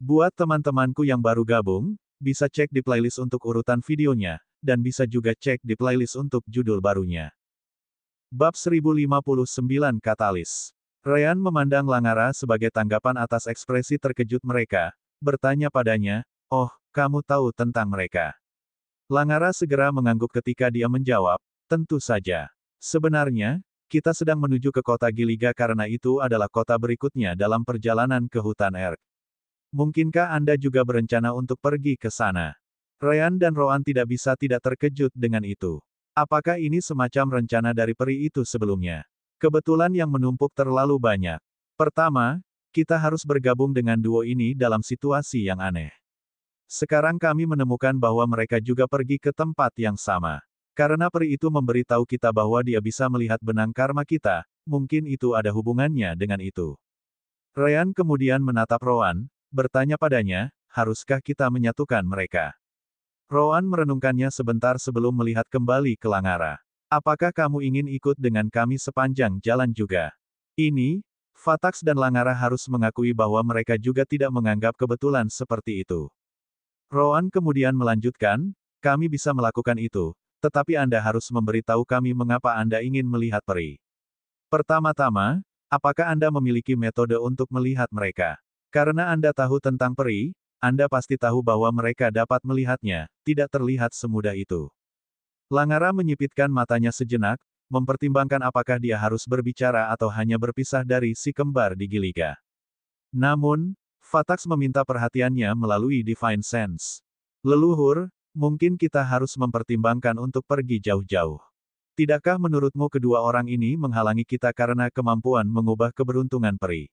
Buat teman-temanku yang baru gabung, bisa cek di playlist untuk urutan videonya, dan bisa juga cek di playlist untuk judul barunya. Bab 1059 Katalis. Ryan memandang Langara sebagai tanggapan atas ekspresi terkejut mereka, bertanya padanya, "Oh, kamu tahu tentang mereka?" Langara segera mengangguk ketika dia menjawab, "Tentu saja. Sebenarnya, kita sedang menuju ke kota Giliga karena itu adalah kota berikutnya dalam perjalanan ke hutan Erk. Mungkinkah Anda juga berencana untuk pergi ke sana?" Ryan dan Roan tidak bisa tidak terkejut dengan itu. Apakah ini semacam rencana dari peri itu sebelumnya? Kebetulan yang menumpuk terlalu banyak. Pertama, kita harus bergabung dengan duo ini dalam situasi yang aneh. Sekarang kami menemukan bahwa mereka juga pergi ke tempat yang sama. Karena peri itu memberitahu kita bahwa dia bisa melihat benang karma kita, mungkin itu ada hubungannya dengan itu. Ryan kemudian menatap Roan, bertanya padanya, haruskah kita menyatukan mereka? Roan merenungkannya sebentar sebelum melihat kembali ke Langara. Apakah kamu ingin ikut dengan kami sepanjang jalan juga? Ini, Fatax dan Langara harus mengakui bahwa mereka juga tidak menganggap kebetulan seperti itu. Roan kemudian melanjutkan, kami bisa melakukan itu, tetapi Anda harus memberitahu kami mengapa Anda ingin melihat peri. Pertama-tama, apakah Anda memiliki metode untuk melihat mereka? Karena Anda tahu tentang peri, Anda pasti tahu bahwa mereka dapat melihatnya, tidak terlihat semudah itu. Langara menyipitkan matanya sejenak, mempertimbangkan apakah dia harus berbicara atau hanya berpisah dari si kembar di Giliga. Namun, Fatax meminta perhatiannya melalui Divine Sense. Leluhur, mungkin kita harus mempertimbangkan untuk pergi jauh-jauh. Tidakkah menurutmu kedua orang ini menghalangi kita karena kemampuan mengubah keberuntungan peri?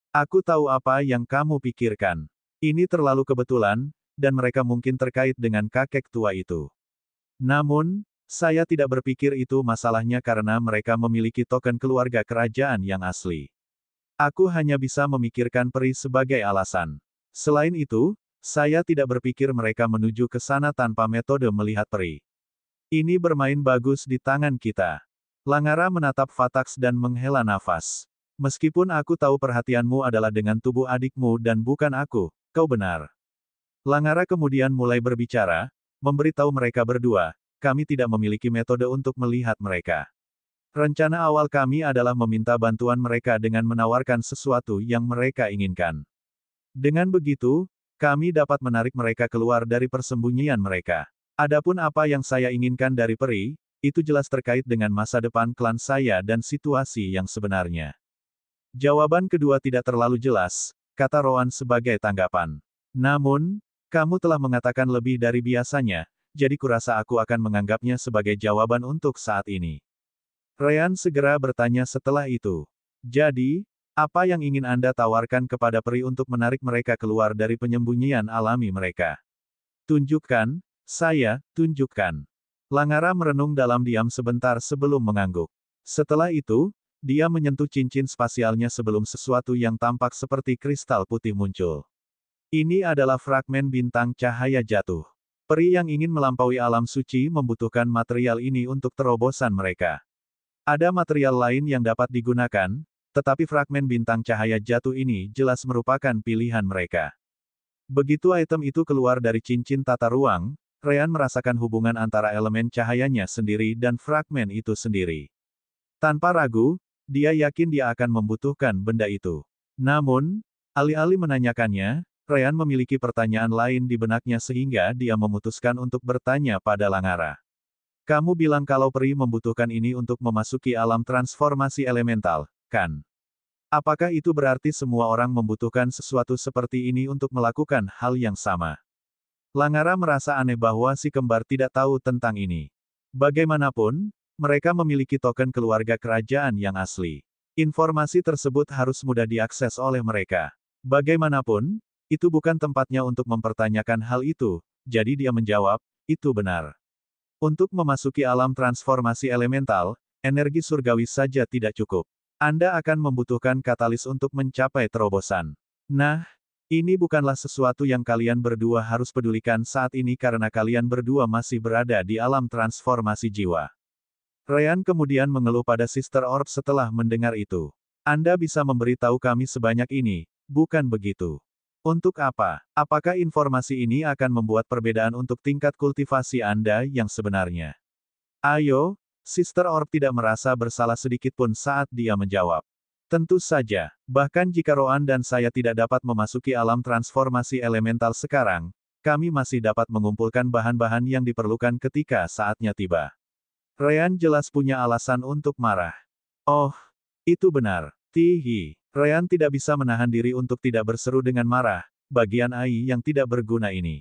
Aku tahu apa yang kamu pikirkan. Ini terlalu kebetulan, dan mereka mungkin terkait dengan kakek tua itu. Namun, saya tidak berpikir itu masalahnya karena mereka memiliki token keluarga kerajaan yang asli. Aku hanya bisa memikirkan peri sebagai alasan. Selain itu, saya tidak berpikir mereka menuju ke sana tanpa metode melihat peri. Ini bermain bagus di tangan kita. Langara menatap Fatax dan menghela nafas. Meskipun aku tahu perhatianmu adalah dengan tubuh adikmu dan bukan aku, kau benar. Langara kemudian mulai berbicara, memberitahu mereka berdua, kami tidak memiliki metode untuk melihat mereka. Rencana awal kami adalah meminta bantuan mereka dengan menawarkan sesuatu yang mereka inginkan. Dengan begitu, kami dapat menarik mereka keluar dari persembunyian mereka. Adapun apa yang saya inginkan dari peri, itu jelas terkait dengan masa depan klan saya dan situasi yang sebenarnya. Jawaban kedua tidak terlalu jelas, kata Roan sebagai tanggapan. Namun, kamu telah mengatakan lebih dari biasanya, jadi kurasa aku akan menganggapnya sebagai jawaban untuk saat ini. Ryan segera bertanya setelah itu. Jadi, apa yang ingin Anda tawarkan kepada peri untuk menarik mereka keluar dari penyembunyian alami mereka? Tunjukkan, saya, tunjukkan. Langara merenung dalam diam sebentar sebelum mengangguk. Setelah itu, dia menyentuh cincin spasialnya sebelum sesuatu yang tampak seperti kristal putih muncul. Ini adalah fragmen bintang cahaya jatuh. Peri yang ingin melampaui alam suci membutuhkan material ini untuk terobosan mereka. Ada material lain yang dapat digunakan, tetapi fragmen bintang cahaya jatuh ini jelas merupakan pilihan mereka. Begitu item itu keluar dari cincin tata ruang, Ryan merasakan hubungan antara elemen cahayanya sendiri dan fragmen itu sendiri. Tanpa ragu, dia yakin dia akan membutuhkan benda itu. Namun, alih-alih menanyakannya, Ryan memiliki pertanyaan lain di benaknya sehingga dia memutuskan untuk bertanya pada Langara. Kamu bilang kalau peri membutuhkan ini untuk memasuki alam transformasi elemental, kan? Apakah itu berarti semua orang membutuhkan sesuatu seperti ini untuk melakukan hal yang sama? Langara merasa aneh bahwa si kembar tidak tahu tentang ini. Bagaimanapun, mereka memiliki token keluarga kerajaan yang asli. Informasi tersebut harus mudah diakses oleh mereka. Bagaimanapun, itu bukan tempatnya untuk mempertanyakan hal itu, jadi dia menjawab, itu benar. Untuk memasuki alam transformasi elemental, energi surgawi saja tidak cukup. Anda akan membutuhkan katalis untuk mencapai terobosan. Nah, ini bukanlah sesuatu yang kalian berdua harus pedulikan saat ini karena kalian berdua masih berada di alam transformasi jiwa. Ryan kemudian mengeluh pada Sister Orb setelah mendengar itu. Anda bisa memberitahu kami sebanyak ini, bukan begitu? Untuk apa? Apakah informasi ini akan membuat perbedaan untuk tingkat kultivasi Anda yang sebenarnya? Ayo, Sister Orb tidak merasa bersalah sedikitpun saat dia menjawab. Tentu saja, bahkan jika Roan dan saya tidak dapat memasuki alam transformasi elemental sekarang, kami masih dapat mengumpulkan bahan-bahan yang diperlukan ketika saatnya tiba. Ryan jelas punya alasan untuk marah. Oh, itu benar. Tihi. Ryan tidak bisa menahan diri untuk tidak berseru dengan marah, bagian AI yang tidak berguna ini.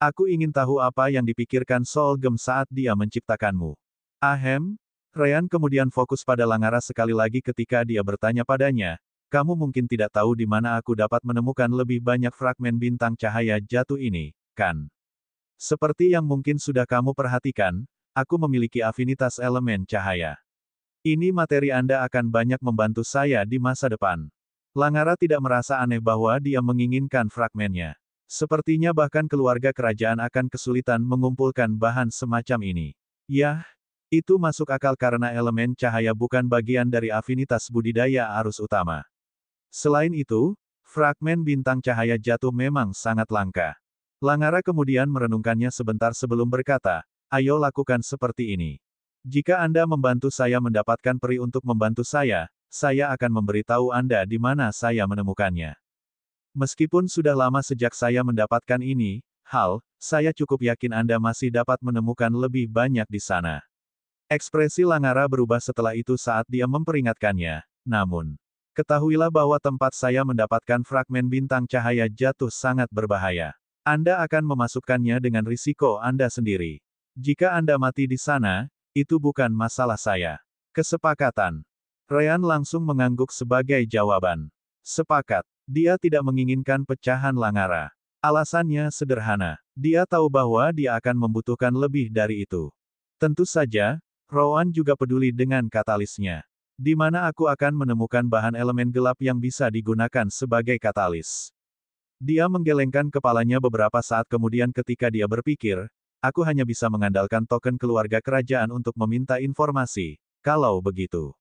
Aku ingin tahu apa yang dipikirkan Solgem saat dia menciptakanmu. Ahem. Ryan kemudian fokus pada Langara sekali lagi ketika dia bertanya padanya, kamu mungkin tidak tahu di mana aku dapat menemukan lebih banyak fragmen bintang cahaya jatuh ini, kan? Seperti yang mungkin sudah kamu perhatikan, aku memiliki afinitas elemen cahaya. Ini materi Anda akan banyak membantu saya di masa depan. Langara tidak merasa aneh bahwa dia menginginkan fragmennya. Sepertinya bahkan keluarga kerajaan akan kesulitan mengumpulkan bahan semacam ini. Yah, itu masuk akal karena elemen cahaya bukan bagian dari afinitas budidaya arus utama. Selain itu, fragmen bintang cahaya jatuh memang sangat langka. Langara kemudian merenungkannya sebentar sebelum berkata, ayo lakukan seperti ini. Jika Anda membantu saya mendapatkan peri untuk membantu saya akan memberitahu Anda di mana saya menemukannya. Meskipun sudah lama sejak saya mendapatkan ini, saya cukup yakin Anda masih dapat menemukan lebih banyak di sana. Ekspresi Langara berubah setelah itu saat dia memperingatkannya, namun, ketahuilah bahwa tempat saya mendapatkan fragmen bintang cahaya jatuh sangat berbahaya. Anda akan memasukkannya dengan risiko Anda sendiri. Jika Anda mati di sana, itu bukan masalah saya. Kesepakatan. Ryan langsung mengangguk sebagai jawaban. Sepakat. Dia tidak menginginkan pecahan Langara. Alasannya sederhana. Dia tahu bahwa dia akan membutuhkan lebih dari itu. Tentu saja, Rowan juga peduli dengan katalisnya. Di mana aku akan menemukan bahan elemen gelap yang bisa digunakan sebagai katalis. Dia menggelengkan kepalanya beberapa saat kemudian ketika dia berpikir, aku hanya bisa mengandalkan token keluarga kerajaan untuk meminta informasi, kalau begitu.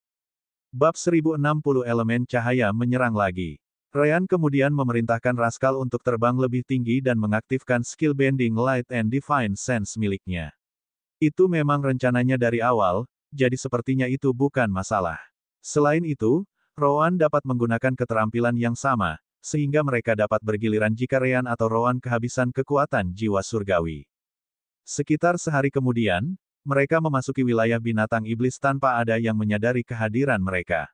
Bab 1060 elemen cahaya menyerang lagi. Ryan kemudian memerintahkan Raskal untuk terbang lebih tinggi dan mengaktifkan skill Bending Light and Divine Sense miliknya. Itu memang rencananya dari awal, jadi sepertinya itu bukan masalah. Selain itu, Rowan dapat menggunakan keterampilan yang sama, sehingga mereka dapat bergiliran jika Ryan atau Rowan kehabisan kekuatan jiwa surgawi. Sekitar sehari kemudian, mereka memasuki wilayah binatang iblis tanpa ada yang menyadari kehadiran mereka.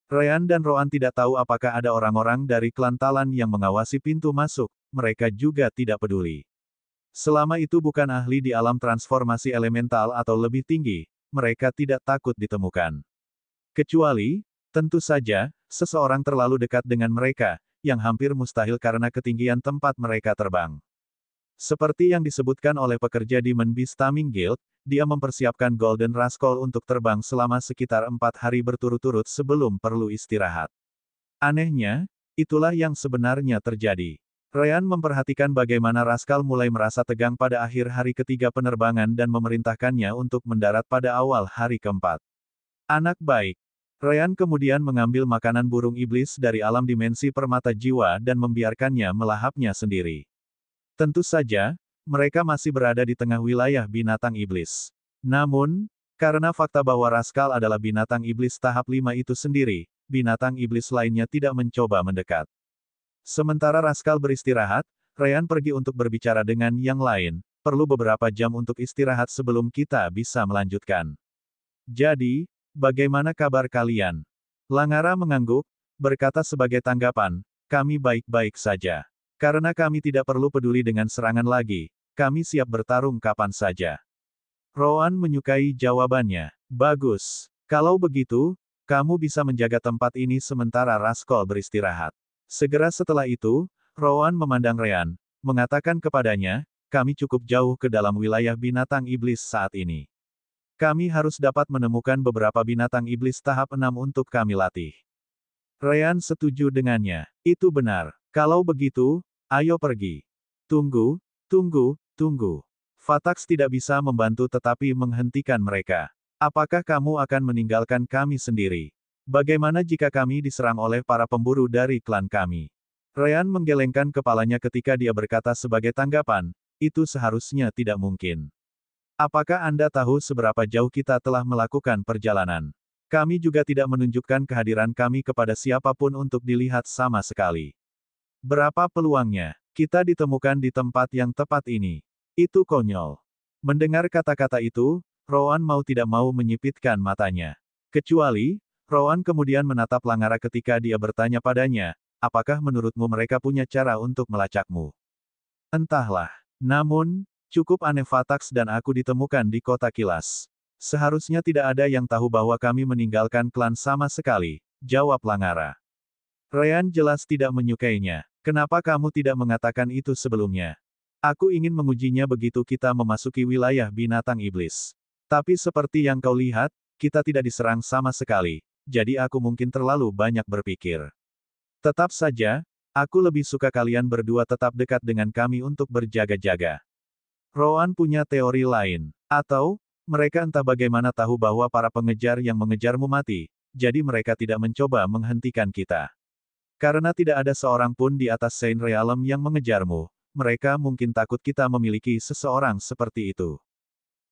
Ryan dan Rowan tidak tahu apakah ada orang-orang dari klan Talan yang mengawasi pintu masuk, mereka juga tidak peduli. Selama itu bukan ahli di alam transformasi elemental atau lebih tinggi, mereka tidak takut ditemukan. Kecuali, tentu saja, seseorang terlalu dekat dengan mereka, yang hampir mustahil karena ketinggian tempat mereka terbang. Seperti yang disebutkan oleh pekerja di Menbeast Taming Guild, dia mempersiapkan Golden Rascal untuk terbang selama sekitar 4 hari berturut-turut sebelum perlu istirahat. Anehnya, itulah yang sebenarnya terjadi. Ryan memperhatikan bagaimana Raskal mulai merasa tegang pada akhir hari ketiga penerbangan dan memerintahkannya untuk mendarat pada awal hari keempat. Anak baik. Ryan kemudian mengambil makanan burung iblis dari alam dimensi permata jiwa dan membiarkannya melahapnya sendiri. Tentu saja, mereka masih berada di tengah wilayah binatang iblis. Namun, karena fakta bahwa Raskal adalah binatang iblis tahap 5 itu sendiri, binatang iblis lainnya tidak mencoba mendekat. Sementara Raskal beristirahat, Ryan pergi untuk berbicara dengan yang lain, perlu beberapa jam untuk istirahat sebelum kita bisa melanjutkan. Jadi, bagaimana kabar kalian? Langara mengangguk, berkata sebagai tanggapan, kami baik-baik saja. Karena kami tidak perlu peduli dengan serangan lagi, kami siap bertarung kapan saja. Rowan menyukai jawabannya. Bagus. Kalau begitu, kamu bisa menjaga tempat ini sementara Raskal beristirahat. Segera setelah itu, Rowan memandang Ryan, mengatakan kepadanya, kami cukup jauh ke dalam wilayah binatang iblis saat ini. Kami harus dapat menemukan beberapa binatang iblis tahap 6 untuk kami latih. Ryan setuju dengannya. Itu benar. Kalau begitu, ayo pergi. Tunggu. Fatax tidak bisa membantu tetapi menghentikan mereka. Apakah kamu akan meninggalkan kami sendiri? Bagaimana jika kami diserang oleh para pemburu dari klan kami? Ryan menggelengkan kepalanya ketika dia berkata sebagai tanggapan, itu seharusnya tidak mungkin. Apakah Anda tahu seberapa jauh kita telah melakukan perjalanan? Kami juga tidak menunjukkan kehadiran kami kepada siapapun untuk dilihat sama sekali. Berapa peluangnya? Kita ditemukan di tempat yang tepat ini. Itu konyol. Mendengar kata-kata itu, Rowan mau tidak mau menyipitkan matanya. Kecuali, Rowan kemudian menatap Langara ketika dia bertanya padanya, apakah menurutmu mereka punya cara untuk melacakmu? Entahlah. Namun, cukup aneh Fatax dan aku ditemukan di kota kilas. Seharusnya tidak ada yang tahu bahwa kami meninggalkan klan sama sekali, jawab Langara. Ryan jelas tidak menyukainya. Kenapa kamu tidak mengatakan itu sebelumnya? Aku ingin mengujinya begitu kita memasuki wilayah binatang iblis. Tapi seperti yang kau lihat, kita tidak diserang sama sekali, jadi aku mungkin terlalu banyak berpikir. Tetap saja, aku lebih suka kalian berdua tetap dekat dengan kami untuk berjaga-jaga. Rowan punya teori lain. Atau, mereka entah bagaimana tahu bahwa para pengejar yang mengejarmu mati, jadi mereka tidak mencoba menghentikan kita. Karena tidak ada seorang pun di atas Saint Realm yang mengejarmu, mereka mungkin takut kita memiliki seseorang seperti itu.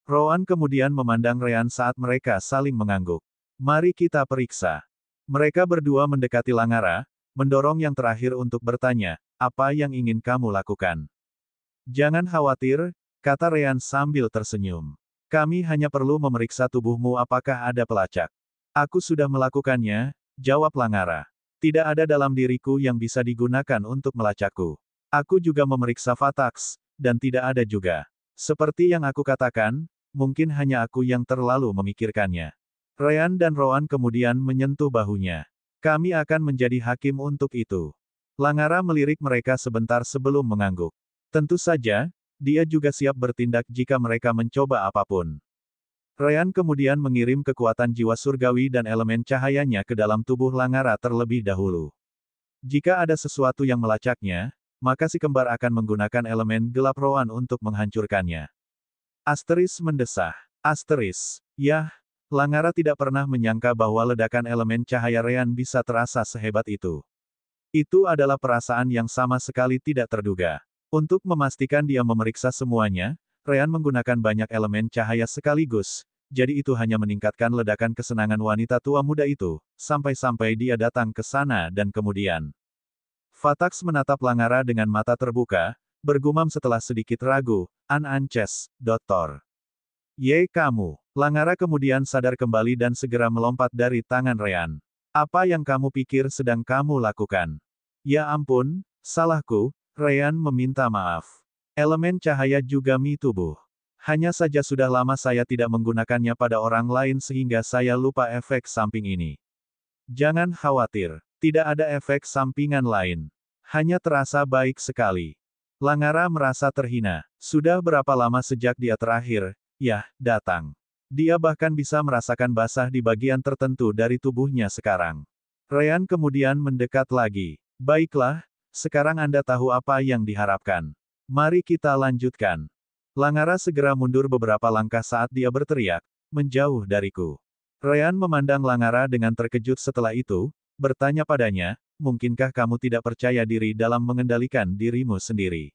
Rowan kemudian memandang Ryan saat mereka saling mengangguk. Mari kita periksa. Mereka berdua mendekati Langara, mendorong yang terakhir untuk bertanya, apa yang ingin kamu lakukan? Jangan khawatir, kata Ryan sambil tersenyum. Kami hanya perlu memeriksa tubuhmu apakah ada pelacak. Aku sudah melakukannya, jawab Langara. Tidak ada dalam diriku yang bisa digunakan untuk melacakku. Aku juga memeriksa Fatax, dan tidak ada juga. Seperti yang aku katakan, mungkin hanya aku yang terlalu memikirkannya. Ryan dan Rowan kemudian menyentuh bahunya. Kami akan menjadi hakim untuk itu. Langara melirik mereka sebentar sebelum mengangguk. Tentu saja, dia juga siap bertindak jika mereka mencoba apapun. Ryan kemudian mengirim kekuatan jiwa surgawi dan elemen cahayanya ke dalam tubuh Langara terlebih dahulu. Jika ada sesuatu yang melacaknya, maka si kembar akan menggunakan elemen gelap Rowan untuk menghancurkannya. Asteris mendesah. Asteris. Yah, Langara tidak pernah menyangka bahwa ledakan elemen cahaya Ryan bisa terasa sehebat itu. Itu adalah perasaan yang sama sekali tidak terduga. Untuk memastikan dia memeriksa semuanya, Ryan menggunakan banyak elemen cahaya sekaligus, jadi itu hanya meningkatkan ledakan kesenangan wanita tua muda itu, sampai-sampai dia datang ke sana dan kemudian. Fatax menatap Langara dengan mata terbuka, bergumam setelah sedikit ragu, Anches, Doktor. Ye kamu. Langara kemudian sadar kembali dan segera melompat dari tangan Ryan. Apa yang kamu pikir sedang kamu lakukan? Ya ampun, salahku, Ryan meminta maaf. Elemen cahaya juga mi tubuh. Hanya saja sudah lama saya tidak menggunakannya pada orang lain sehingga saya lupa efek samping ini. Jangan khawatir, tidak ada efek sampingan lain. Hanya terasa baik sekali. Langara merasa terhina. Sudah berapa lama sejak dia terakhir, datang. Dia bahkan bisa merasakan basah di bagian tertentu dari tubuhnya sekarang. Ryan kemudian mendekat lagi. Baiklah, sekarang Anda tahu apa yang diharapkan. Mari kita lanjutkan. Langara segera mundur beberapa langkah saat dia berteriak, menjauh dariku. Ryan memandang Langara dengan terkejut setelah itu, bertanya padanya, mungkinkah kamu tidak percaya diri dalam mengendalikan dirimu sendiri?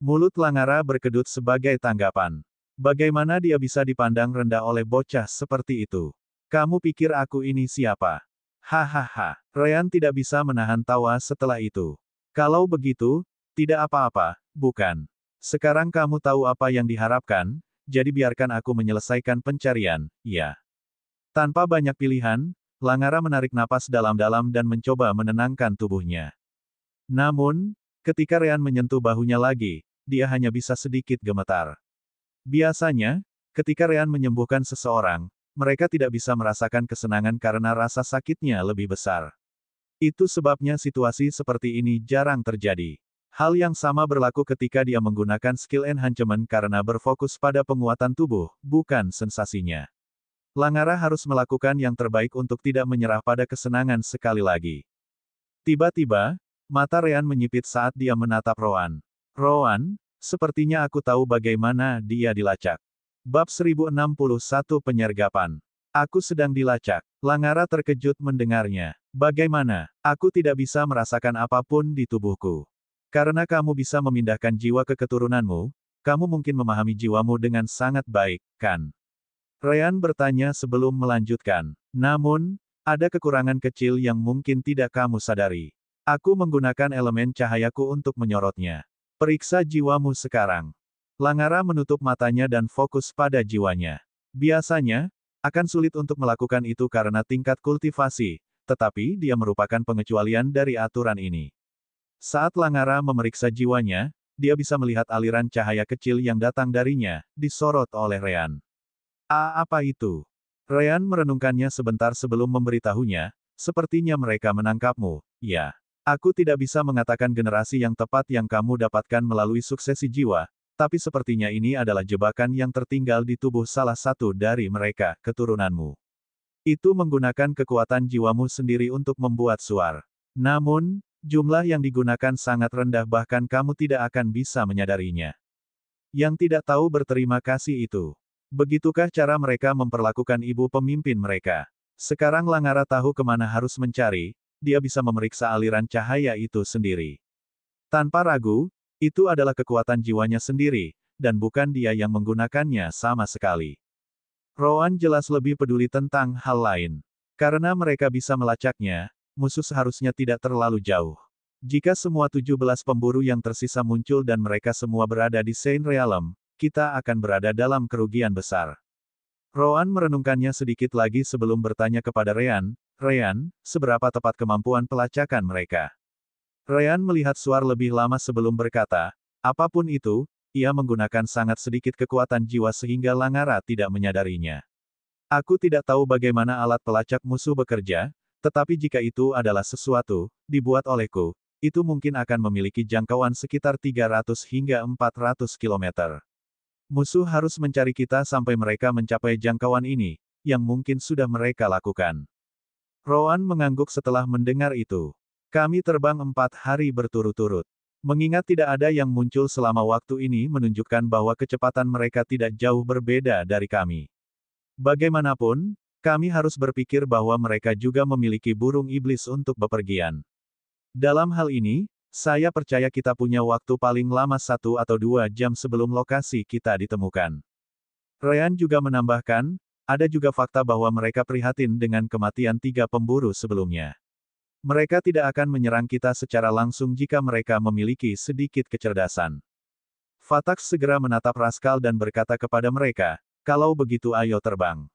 Mulut Langara berkedut sebagai tanggapan. Bagaimana dia bisa dipandang rendah oleh bocah seperti itu? Kamu pikir aku ini siapa? Hahaha. Ryan tidak bisa menahan tawa setelah itu. Kalau begitu, tidak apa-apa, bukan? Sekarang kamu tahu apa yang diharapkan, jadi biarkan aku menyelesaikan pencarian, ya. Tanpa banyak pilihan, Langara menarik napas dalam-dalam dan mencoba menenangkan tubuhnya. Namun, ketika Ryan menyentuh bahunya lagi, dia hanya bisa sedikit gemetar. Biasanya, ketika Ryan menyembuhkan seseorang, mereka tidak bisa merasakan kesenangan karena rasa sakitnya lebih besar. Itu sebabnya situasi seperti ini jarang terjadi. Hal yang sama berlaku ketika dia menggunakan skill enhancement karena berfokus pada penguatan tubuh, bukan sensasinya. Langara harus melakukan yang terbaik untuk tidak menyerah pada kesenangan sekali lagi. Tiba-tiba, mata Ryan menyipit saat dia menatap Rowan. Rowan, sepertinya aku tahu bagaimana dia dilacak. Bab 1061 Penyergapan. Aku sedang dilacak. Langara terkejut mendengarnya. Bagaimana? Aku tidak bisa merasakan apapun di tubuhku. Karena kamu bisa memindahkan jiwa ke keturunanmu, kamu mungkin memahami jiwamu dengan sangat baik, kan? Ryan bertanya sebelum melanjutkan. Namun, ada kekurangan kecil yang mungkin tidak kamu sadari. Aku menggunakan elemen cahayaku untuk menyorotnya. Periksa jiwamu sekarang. Langara menutup matanya dan fokus pada jiwanya. Biasanya, akan sulit untuk melakukan itu karena tingkat kultivasi, tetapi dia merupakan pengecualian dari aturan ini. Saat Langara memeriksa jiwanya, dia bisa melihat aliran cahaya kecil yang datang darinya, disorot oleh Ryan. Apa itu? Ryan merenungkannya sebentar sebelum memberitahunya, sepertinya mereka menangkapmu, ya. Aku tidak bisa mengatakan generasi yang tepat yang kamu dapatkan melalui suksesi jiwa, tapi sepertinya ini adalah jebakan yang tertinggal di tubuh salah satu dari mereka, keturunanmu. Itu menggunakan kekuatan jiwamu sendiri untuk membuat suar. Namun, jumlah yang digunakan sangat rendah bahkan kamu tidak akan bisa menyadarinya. Yang tidak tahu berterima kasih itu. Begitukah cara mereka memperlakukan ibu pemimpin mereka? Sekarang Langara tahu kemana harus mencari, dia bisa memeriksa aliran cahaya itu sendiri. Tanpa ragu, itu adalah kekuatan jiwanya sendiri, dan bukan dia yang menggunakannya sama sekali. Rowan jelas lebih peduli tentang hal lain. Karena mereka bisa melacaknya, musuh seharusnya tidak terlalu jauh. Jika semua 17 pemburu yang tersisa muncul dan mereka semua berada di Saint Realm, kita akan berada dalam kerugian besar. Rowan merenungkannya sedikit lagi sebelum bertanya kepada Ryan, seberapa tepat kemampuan pelacakan mereka? Ryan melihat Suar lebih lama sebelum berkata, apapun itu, ia menggunakan sangat sedikit kekuatan jiwa sehingga Langara tidak menyadarinya. Aku tidak tahu bagaimana alat pelacak musuh bekerja, tetapi jika itu adalah sesuatu, dibuat olehku, itu mungkin akan memiliki jangkauan sekitar 300 hingga 400 km. Musuh harus mencari kita sampai mereka mencapai jangkauan ini, yang mungkin sudah mereka lakukan. Rowan mengangguk setelah mendengar itu. Kami terbang 4 hari berturut-turut. Mengingat tidak ada yang muncul selama waktu ini menunjukkan bahwa kecepatan mereka tidak jauh berbeda dari kami. Bagaimanapun, kami harus berpikir bahwa mereka juga memiliki burung iblis untuk bepergian. Dalam hal ini, saya percaya kita punya waktu paling lama 1 atau 2 jam sebelum lokasi kita ditemukan. Ryan juga menambahkan, ada juga fakta bahwa mereka prihatin dengan kematian 3 pemburu sebelumnya. Mereka tidak akan menyerang kita secara langsung jika mereka memiliki sedikit kecerdasan. Fatax segera menatap Raskal dan berkata kepada mereka, kalau begitu ayo terbang.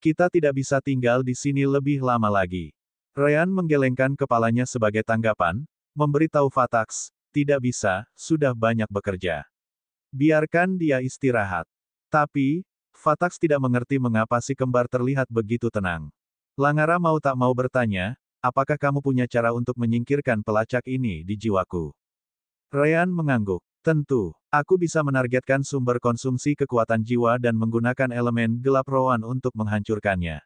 Kita tidak bisa tinggal di sini lebih lama lagi. Ryan menggelengkan kepalanya sebagai tanggapan, memberitahu Fatax, tidak bisa, sudah banyak bekerja. Biarkan dia istirahat. Tapi, Fatax tidak mengerti mengapa si kembar terlihat begitu tenang. Langara mau tak mau bertanya, apakah kamu punya cara untuk menyingkirkan pelacak ini di jiwaku? Ryan mengangguk. Tentu, aku bisa menargetkan sumber konsumsi kekuatan jiwa dan menggunakan elemen gelap Rowan untuk menghancurkannya.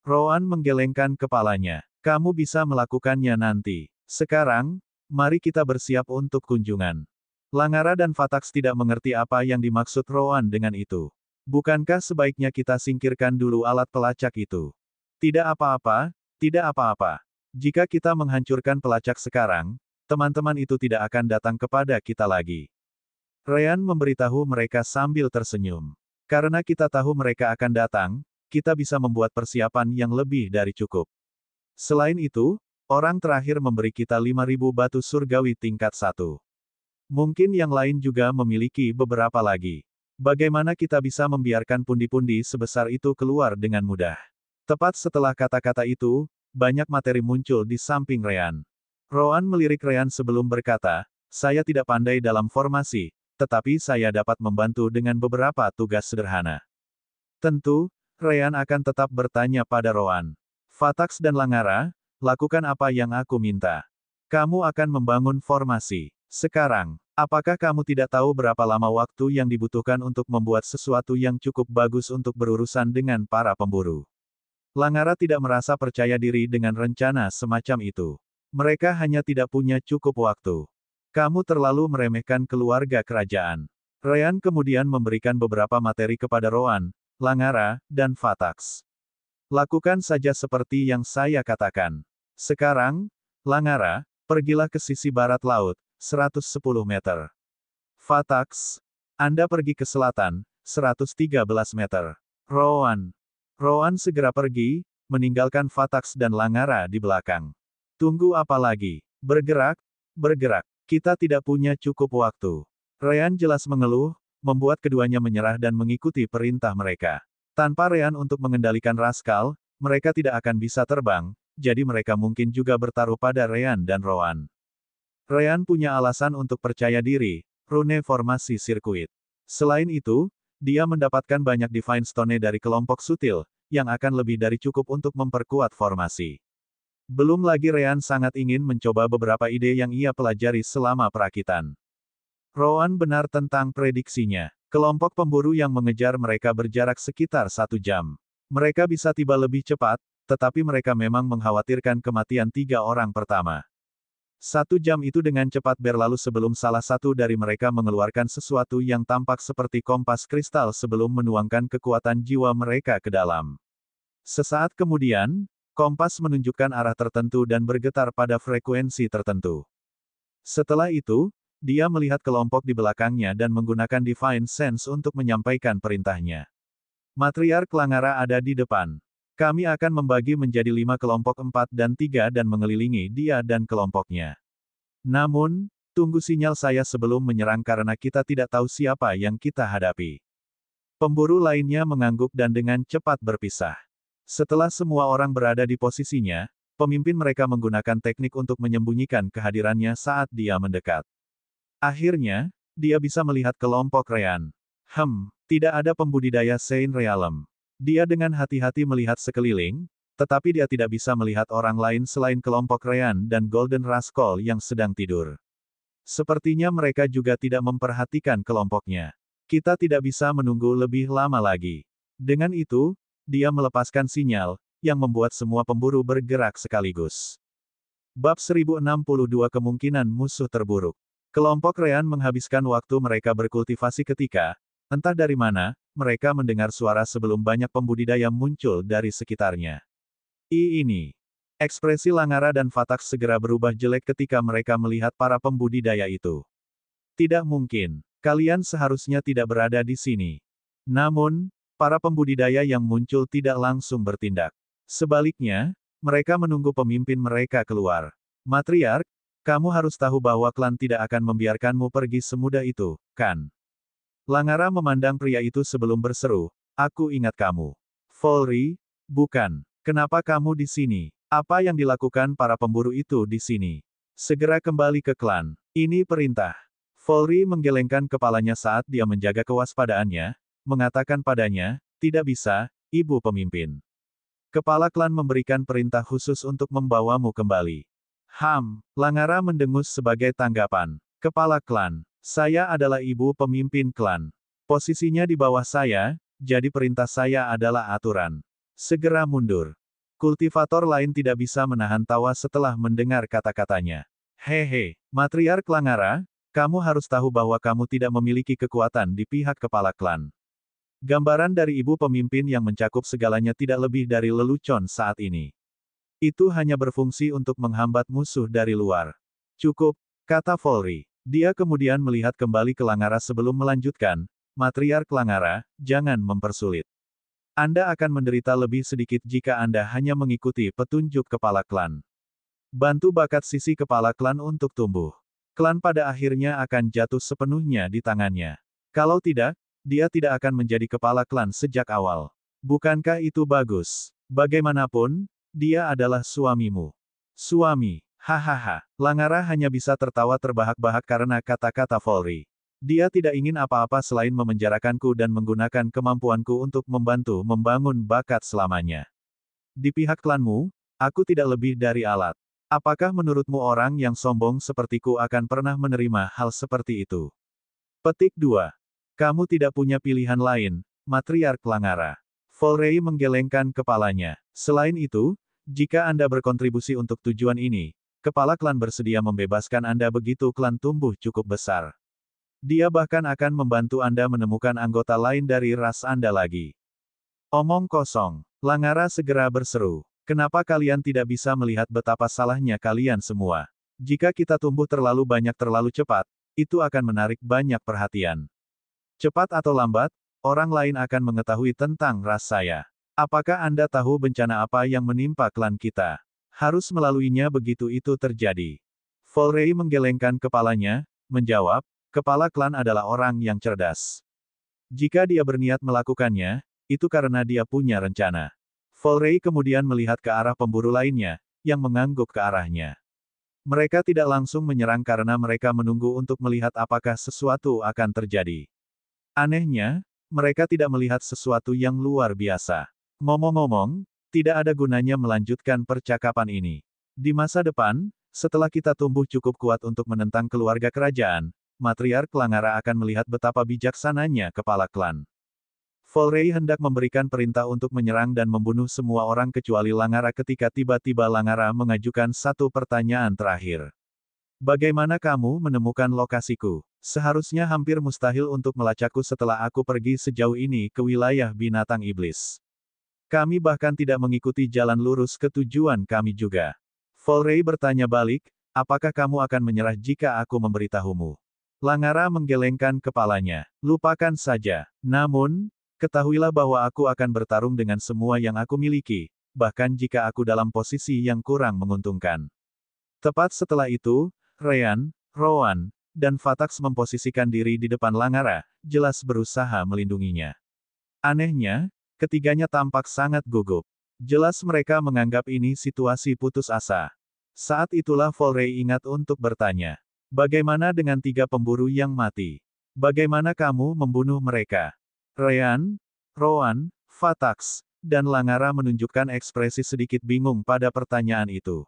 Rowan menggelengkan kepalanya. Kamu bisa melakukannya nanti. Sekarang, mari kita bersiap untuk kunjungan. Langara dan Fatax tidak mengerti apa yang dimaksud Rowan dengan itu. Bukankah sebaiknya kita singkirkan dulu alat pelacak itu? Tidak apa-apa. Tidak apa-apa. Jika kita menghancurkan pelacak sekarang, teman-teman itu tidak akan datang kepada kita lagi. Ryan memberitahu mereka sambil tersenyum. Karena kita tahu mereka akan datang, kita bisa membuat persiapan yang lebih dari cukup. Selain itu, orang terakhir memberi kita 5.000 batu surgawi tingkat 1. Mungkin yang lain juga memiliki beberapa lagi. Bagaimana kita bisa membiarkan pundi-pundi sebesar itu keluar dengan mudah? Tepat setelah kata-kata itu, banyak materi muncul di samping Ryan. Rowan melirik Ryan sebelum berkata, saya tidak pandai dalam formasi, tetapi saya dapat membantu dengan beberapa tugas sederhana. Tentu, Ryan akan tetap bertanya pada Rowan. Fatax dan Langara, lakukan apa yang aku minta. Kamu akan membangun formasi. Sekarang, apakah kamu tidak tahu berapa lama waktu yang dibutuhkan untuk membuat sesuatu yang cukup bagus untuk berurusan dengan para pemburu? Langara tidak merasa percaya diri dengan rencana semacam itu. Mereka hanya tidak punya cukup waktu. Kamu terlalu meremehkan keluarga kerajaan. Ryan kemudian memberikan beberapa materi kepada Rowan, Langara, dan Fatax. Lakukan saja seperti yang saya katakan. Sekarang, Langara, pergilah ke sisi barat laut, 110 meter. Fatax, Anda pergi ke selatan, 113 meter. Rowan. Rowan segera pergi, meninggalkan Fatax dan Langara di belakang. Tunggu apa lagi? Bergerak, bergerak. Kita tidak punya cukup waktu. Ryan jelas mengeluh, membuat keduanya menyerah dan mengikuti perintah mereka. Tanpa Ryan untuk mengendalikan Rascal, mereka tidak akan bisa terbang, jadi mereka mungkin juga bertaruh pada Ryan dan Rowan. Ryan punya alasan untuk percaya diri, rune formasi sirkuit. Selain itu, dia mendapatkan banyak Divine Stone dari kelompok sutil, yang akan lebih dari cukup untuk memperkuat formasi. Belum lagi Ryan sangat ingin mencoba beberapa ide yang ia pelajari selama perakitan. Rowan benar tentang prediksinya. Kelompok pemburu yang mengejar mereka berjarak sekitar 1 jam. Mereka bisa tiba lebih cepat, tetapi mereka memang mengkhawatirkan kematian 3 orang pertama. 1 jam itu dengan cepat berlalu sebelum salah satu dari mereka mengeluarkan sesuatu yang tampak seperti kompas kristal sebelum menuangkan kekuatan jiwa mereka ke dalam. Sesaat kemudian, kompas menunjukkan arah tertentu dan bergetar pada frekuensi tertentu. Setelah itu, dia melihat kelompok di belakangnya dan menggunakan Divine Sense untuk menyampaikan perintahnya. Matriark Langara ada di depan. Kami akan membagi menjadi 5 kelompok 4 dan 3 dan mengelilingi dia dan kelompoknya. Namun, tunggu sinyal saya sebelum menyerang karena kita tidak tahu siapa yang kita hadapi. Pemburu lainnya mengangguk dan dengan cepat berpisah. Setelah semua orang berada di posisinya, pemimpin mereka menggunakan teknik untuk menyembunyikan kehadirannya saat dia mendekat. Akhirnya, dia bisa melihat kelompok Ryan. Tidak ada pembudidaya Saint Realm. Dia dengan hati-hati melihat sekeliling, tetapi dia tidak bisa melihat orang lain selain kelompok Ryan dan Golden Rascal yang sedang tidur. Sepertinya mereka juga tidak memperhatikan kelompoknya. Kita tidak bisa menunggu lebih lama lagi. Dengan itu, dia melepaskan sinyal, yang membuat semua pemburu bergerak sekaligus. Bab 1062 Kemungkinan musuh terburuk. Kelompok Ryan menghabiskan waktu mereka berkultivasi ketika, entah dari mana, mereka mendengar suara sebelum banyak pembudidaya muncul dari sekitarnya. Ini. Ekspresi Langara dan Fatax segera berubah jelek ketika mereka melihat para pembudidaya itu. Tidak mungkin. Kalian seharusnya tidak berada di sini. Namun, para pembudidaya yang muncul tidak langsung bertindak. Sebaliknya, mereka menunggu pemimpin mereka keluar. Matriark, kamu harus tahu bahwa klan tidak akan membiarkanmu pergi semudah itu, kan? Langara memandang pria itu sebelum berseru, aku ingat kamu. Volry, bukan. Kenapa kamu di sini? Apa yang dilakukan para pemburu itu di sini? Segera kembali ke klan. Ini perintah. Volry menggelengkan kepalanya saat dia menjaga kewaspadaannya, mengatakan padanya, tidak bisa, ibu pemimpin. Kepala klan memberikan perintah khusus untuk membawamu kembali. Langara mendengus sebagai tanggapan. Kepala klan. Saya adalah ibu pemimpin klan. Posisinya di bawah saya, jadi perintah saya adalah aturan. Segera mundur. Kultivator lain tidak bisa menahan tawa setelah mendengar kata-katanya. Hehe, Matriark Langara, kamu harus tahu bahwa kamu tidak memiliki kekuatan di pihak kepala klan. Gambaran dari ibu pemimpin yang mencakup segalanya tidak lebih dari lelucon saat ini. Itu hanya berfungsi untuk menghambat musuh dari luar. Cukup, kata Volry. Dia kemudian melihat kembali ke Langara sebelum melanjutkan, Matriark Langara, jangan mempersulit. Anda akan menderita lebih sedikit jika Anda hanya mengikuti petunjuk kepala klan. Bantu bakat sisi kepala klan untuk tumbuh. Klan pada akhirnya akan jatuh sepenuhnya di tangannya. Kalau tidak, dia tidak akan menjadi kepala klan sejak awal. Bukankah itu bagus? Bagaimanapun, dia adalah suamimu. Suami. Hahaha. Langara hanya bisa tertawa terbahak-bahak karena kata-kata Volry. Dia tidak ingin apa-apa selain memenjarakanku dan menggunakan kemampuanku untuk membantu membangun bakat selamanya. Di pihak klanmu, aku tidak lebih dari alat. Apakah menurutmu orang yang sombong sepertiku akan pernah menerima hal seperti itu? Petik 2. Kamu tidak punya pilihan lain, Matriark Langara. Volry menggelengkan kepalanya. Selain itu, jika Anda berkontribusi untuk tujuan ini, kepala klan bersedia membebaskan Anda begitu klan tumbuh cukup besar. Dia bahkan akan membantu Anda menemukan anggota lain dari ras Anda lagi. Omong kosong. Langara segera berseru. Kenapa kalian tidak bisa melihat betapa salahnya kalian semua? Jika kita tumbuh terlalu banyak terlalu cepat, itu akan menarik banyak perhatian. Cepat atau lambat, orang lain akan mengetahui tentang ras saya. Apakah Anda tahu bencana apa yang menimpa klan kita? Harus melaluinya begitu itu terjadi. Volrey menggelengkan kepalanya, menjawab, kepala klan adalah orang yang cerdas. Jika dia berniat melakukannya, itu karena dia punya rencana. Volrey kemudian melihat ke arah pemburu lainnya, yang mengangguk ke arahnya. Mereka tidak langsung menyerang karena mereka menunggu untuk melihat apakah sesuatu akan terjadi. Anehnya, mereka tidak melihat sesuatu yang luar biasa. Ngomong-ngomong, tidak ada gunanya melanjutkan percakapan ini. Di masa depan, setelah kita tumbuh cukup kuat untuk menentang keluarga kerajaan, Matriark Langara akan melihat betapa bijaksananya kepala klan. Volrey hendak memberikan perintah untuk menyerang dan membunuh semua orang kecuali Langara ketika tiba-tiba Langara mengajukan satu pertanyaan terakhir. Bagaimana kamu menemukan lokasiku? Seharusnya hampir mustahil untuk melacakku setelah aku pergi sejauh ini ke wilayah binatang iblis. Kami bahkan tidak mengikuti jalan lurus ke tujuan kami juga. Volrey bertanya balik, apakah kamu akan menyerah jika aku memberitahumu? Langara menggelengkan kepalanya. Lupakan saja. Namun, ketahuilah bahwa aku akan bertarung dengan semua yang aku miliki, bahkan jika aku dalam posisi yang kurang menguntungkan. Tepat setelah itu, Ryan, Rowan, dan Fatax memposisikan diri di depan Langara, jelas berusaha melindunginya. Anehnya, ketiganya tampak sangat gugup. Jelas mereka menganggap ini situasi putus asa. Saat itulah Volrey ingat untuk bertanya. Bagaimana dengan 3 pemburu yang mati? Bagaimana kamu membunuh mereka? Ryan, Rowan, Fatax, dan Langara menunjukkan ekspresi sedikit bingung pada pertanyaan itu.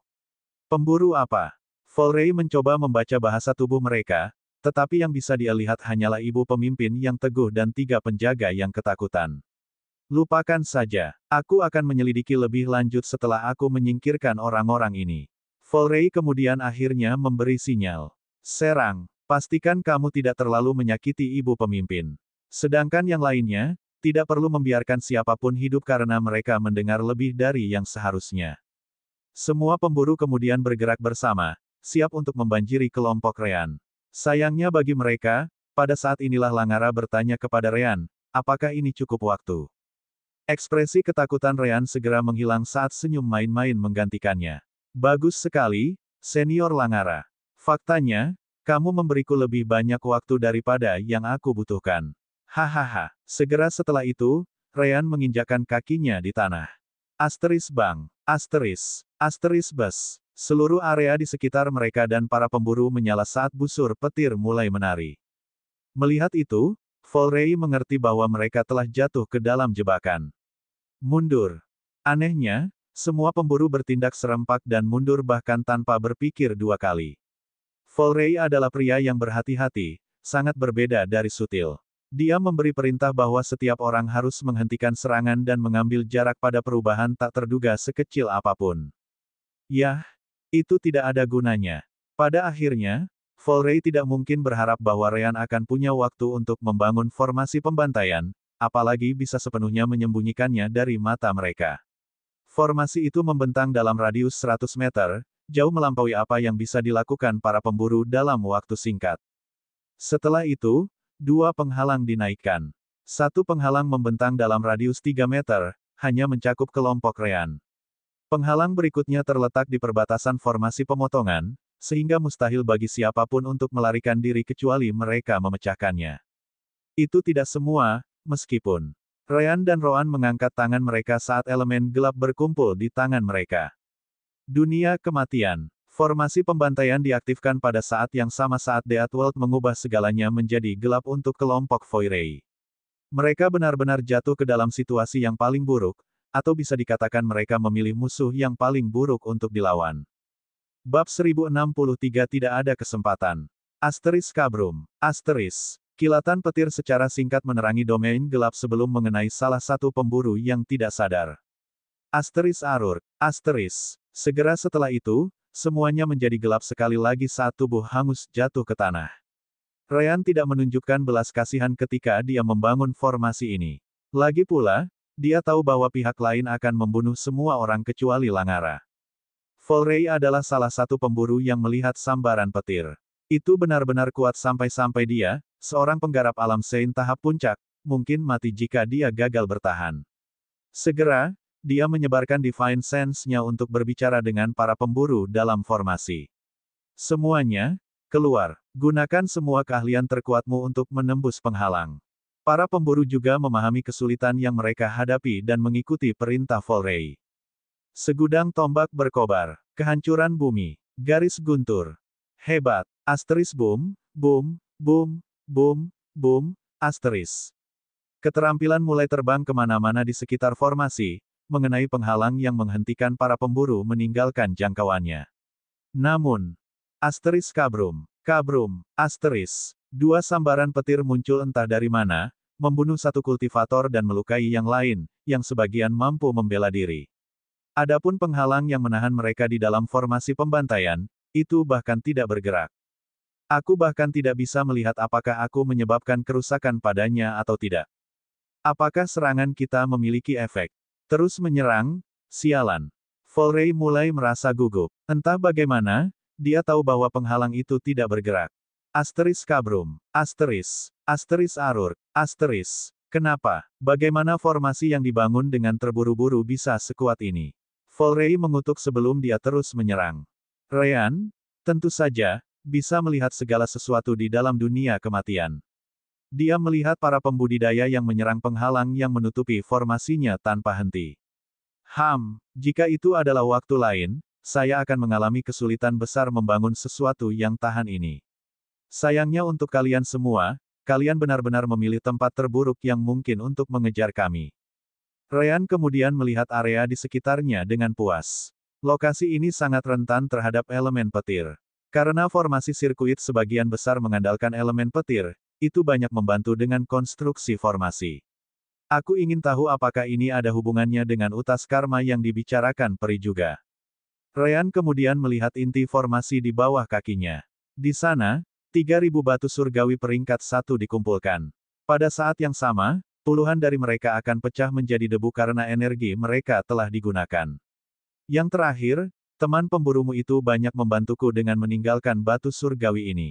Pemburu apa? Volrey mencoba membaca bahasa tubuh mereka, tetapi yang bisa dia lihat hanyalah ibu pemimpin yang teguh dan 3 penjaga yang ketakutan. Lupakan saja, aku akan menyelidiki lebih lanjut setelah aku menyingkirkan orang-orang ini. Volrey kemudian akhirnya memberi sinyal. Serang, pastikan kamu tidak terlalu menyakiti ibu pemimpin. Sedangkan yang lainnya, tidak perlu membiarkan siapapun hidup karena mereka mendengar lebih dari yang seharusnya. Semua pemburu kemudian bergerak bersama, siap untuk membanjiri kelompok Ryan. Sayangnya bagi mereka, pada saat inilah Langara bertanya kepada Ryan, apakah ini cukup waktu? Ekspresi ketakutan Ryan segera menghilang saat senyum main-main menggantikannya. Bagus sekali, Senior Langara. Faktanya, kamu memberiku lebih banyak waktu daripada yang aku butuhkan. Hahaha. Segera setelah itu, Ryan menginjakkan kakinya di tanah. Asteris Bang. Asteris Bus. Seluruh area di sekitar mereka dan para pemburu menyala saat busur petir mulai menari. Melihat itu, Volrey mengerti bahwa mereka telah jatuh ke dalam jebakan. Mundur. Anehnya, semua pemburu bertindak serempak dan mundur bahkan tanpa berpikir 2 kali. Volrey adalah pria yang berhati-hati, sangat berbeda dari Sutil. Dia memberi perintah bahwa setiap orang harus menghentikan serangan dan mengambil jarak pada perubahan tak terduga sekecil apapun. Yah, itu tidak ada gunanya. Pada akhirnya, Volrey tidak mungkin berharap bahwa Ryan akan punya waktu untuk membangun formasi pembantaian, apalagi bisa sepenuhnya menyembunyikannya dari mata mereka. Formasi itu membentang dalam radius 100 meter, jauh melampaui apa yang bisa dilakukan para pemburu dalam waktu singkat. Setelah itu, 2 penghalang dinaikkan. 1 penghalang membentang dalam radius 3 meter, hanya mencakup kelompok Ryan. Penghalang berikutnya terletak di perbatasan formasi pemotongan, sehingga mustahil bagi siapapun untuk melarikan diri kecuali mereka memecahkannya. Itu tidak semua, meskipun Ryan dan Rowan mengangkat tangan mereka saat elemen gelap berkumpul di tangan mereka. Dunia kematian. Formasi pembantaian diaktifkan pada saat yang sama saat Deathworld mengubah segalanya menjadi gelap untuk kelompok Volrey. Mereka benar-benar jatuh ke dalam situasi yang paling buruk, atau bisa dikatakan mereka memilih musuh yang paling buruk untuk dilawan. Bab 1063 tidak ada kesempatan. Asteris Kabrum. Asteris. Kilatan petir secara singkat menerangi domain gelap sebelum mengenai salah satu pemburu yang tidak sadar. Asteris Arur. Asteris. Segera setelah itu, semuanya menjadi gelap sekali lagi saat tubuh hangus jatuh ke tanah. Ryan tidak menunjukkan belas kasihan ketika dia membangun formasi ini. Lagi pula, Dia tahu bahwa pihak lain akan membunuh semua orang kecuali Langara. Volrey adalah salah satu pemburu yang melihat sambaran petir. Itu benar-benar kuat sampai-sampai dia, seorang penggarap alam Sein tahap puncak, mungkin mati jika dia gagal bertahan. Segera, dia menyebarkan Divine Sense-nya untuk berbicara dengan para pemburu dalam formasi. Semuanya, keluar. Gunakan semua keahlian terkuatmu untuk menembus penghalang. Para pemburu juga memahami kesulitan yang mereka hadapi dan mengikuti perintah Volrey. Segudang tombak berkobar. Kehancuran bumi. Garis guntur. Hebat. Asteris boom, boom, boom, boom, boom, asteris. Keterampilan mulai terbang kemana-mana di sekitar formasi, mengenai penghalang yang menghentikan para pemburu meninggalkan jangkauannya. Namun, asteris kabrum, kabrum, asteris. Dua sambaran petir muncul entah dari mana, membunuh satu kultivator dan melukai yang lain, yang sebagian mampu membela diri. Adapun penghalang yang menahan mereka di dalam formasi pembantaian, itu bahkan tidak bergerak. Aku bahkan tidak bisa melihat apakah aku menyebabkan kerusakan padanya atau tidak. Apakah serangan kita memiliki efek? Terus menyerang? Sialan. Volrey mulai merasa gugup. Entah bagaimana, dia tahu bahwa penghalang itu tidak bergerak. Asteris kabrum. Asteris. Asteris arur. Asteris. Kenapa? Bagaimana formasi yang dibangun dengan terburu-buru bisa sekuat ini? Volrey mengutuk sebelum dia terus menyerang. Ryan, tentu saja, bisa melihat segala sesuatu di dalam dunia kematian. Dia melihat para pembudidaya yang menyerang penghalang yang menutupi formasinya tanpa henti. Jika itu adalah waktu lain, saya akan mengalami kesulitan besar membangun sesuatu yang tahan ini. Sayangnya untuk kalian semua, kalian benar-benar memilih tempat terburuk yang mungkin untuk mengejar kami. Ryan kemudian melihat area di sekitarnya dengan puas. Lokasi ini sangat rentan terhadap elemen petir. Karena formasi sirkuit sebagian besar mengandalkan elemen petir, itu banyak membantu dengan konstruksi formasi. Aku ingin tahu apakah ini ada hubungannya dengan utas karma yang dibicarakan peri juga. Ryan kemudian melihat inti formasi di bawah kakinya. Di sana, 3.000 batu surgawi peringkat 1 dikumpulkan. Pada saat yang sama, puluhan dari mereka akan pecah menjadi debu karena energi mereka telah digunakan. Yang terakhir, teman pemburumu itu banyak membantuku dengan meninggalkan batu surgawi ini.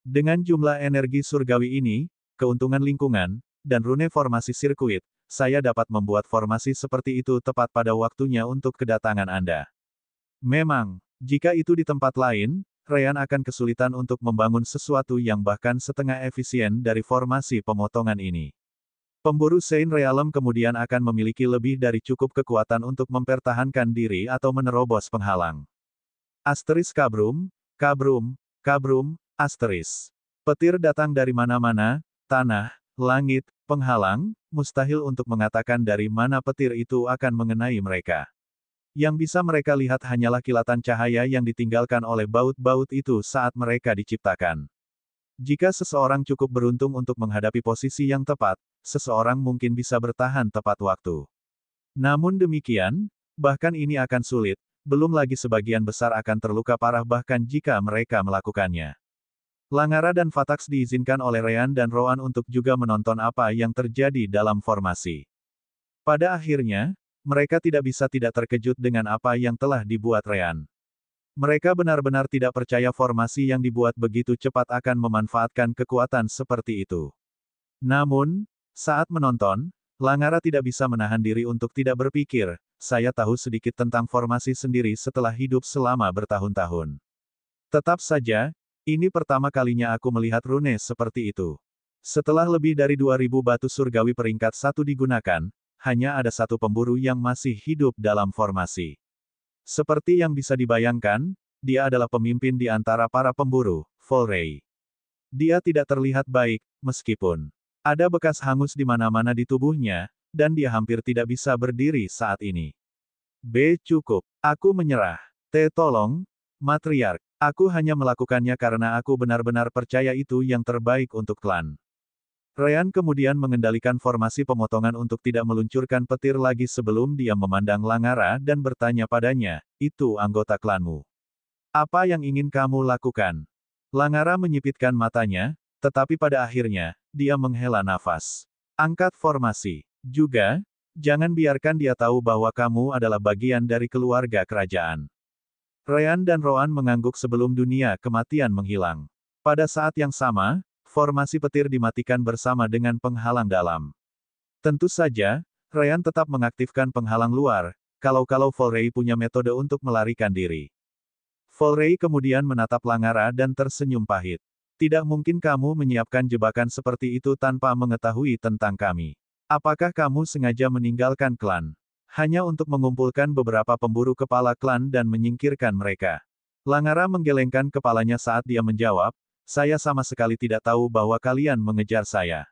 Dengan jumlah energi surgawi ini, keuntungan lingkungan, dan rune formasi sirkuit, saya dapat membuat formasi seperti itu tepat pada waktunya untuk kedatangan Anda. Memang, jika itu di tempat lain, Ryan akan kesulitan untuk membangun sesuatu yang bahkan setengah efisien dari formasi pemotongan ini. Pemburu Sein Realm kemudian akan memiliki lebih dari cukup kekuatan untuk mempertahankan diri atau menerobos penghalang. Asteris kabrum, kabrum, kabrum, asteris. Petir datang dari mana-mana, tanah, langit, penghalang, mustahil untuk mengatakan dari mana petir itu akan mengenai mereka. Yang bisa mereka lihat hanyalah kilatan cahaya yang ditinggalkan oleh baut-baut itu saat mereka diciptakan. Jika seseorang cukup beruntung untuk menghadapi posisi yang tepat, seseorang mungkin bisa bertahan tepat waktu. Namun demikian, bahkan ini akan sulit, belum lagi sebagian besar akan terluka parah bahkan jika mereka melakukannya. Langara dan Vatax diizinkan oleh Ryan dan Roan untuk juga menonton apa yang terjadi dalam formasi. Pada akhirnya, mereka tidak bisa tidak terkejut dengan apa yang telah dibuat Ryan. Mereka benar-benar tidak percaya formasi yang dibuat begitu cepat akan memanfaatkan kekuatan seperti itu. Namun, saat menonton, Langara tidak bisa menahan diri untuk tidak berpikir, saya tahu sedikit tentang formasi sendiri setelah hidup selama bertahun-tahun. Tetap saja, ini pertama kalinya aku melihat rune seperti itu. Setelah lebih dari 2.000 batu surgawi peringkat 1 digunakan, hanya ada satu pemburu yang masih hidup dalam formasi. Seperti yang bisa dibayangkan, dia adalah pemimpin di antara para pemburu, Volrey. Dia tidak terlihat baik, meskipun ada bekas hangus di mana-mana di tubuhnya, dan dia hampir tidak bisa berdiri saat ini. Cukup. Aku menyerah. Tolong, Matriark. Aku hanya melakukannya karena aku benar-benar percaya itu yang terbaik untuk klan. Ryan kemudian mengendalikan formasi pemotongan untuk tidak meluncurkan petir lagi sebelum dia memandang Langara dan bertanya padanya, itu anggota klanmu. Apa yang ingin kamu lakukan? Langara menyipitkan matanya, tetapi pada akhirnya, dia menghela nafas. Angkat formasi. Juga, Jangan biarkan dia tahu bahwa kamu adalah bagian dari keluarga kerajaan. Ryan dan Roan mengangguk sebelum dunia kematian menghilang. Pada saat yang sama, formasi petir dimatikan bersama dengan penghalang dalam. Tentu saja, Ryan tetap mengaktifkan penghalang luar, kalau Volrey punya metode untuk melarikan diri. Volrey kemudian menatap Langara dan tersenyum pahit. Tidak mungkin kamu menyiapkan jebakan seperti itu tanpa mengetahui tentang kami. Apakah kamu sengaja meninggalkan klan? Hanya untuk mengumpulkan beberapa pemburu kepala klan dan menyingkirkan mereka. Langara menggelengkan kepalanya saat dia menjawab, saya sama sekali tidak tahu bahwa kalian mengejar saya.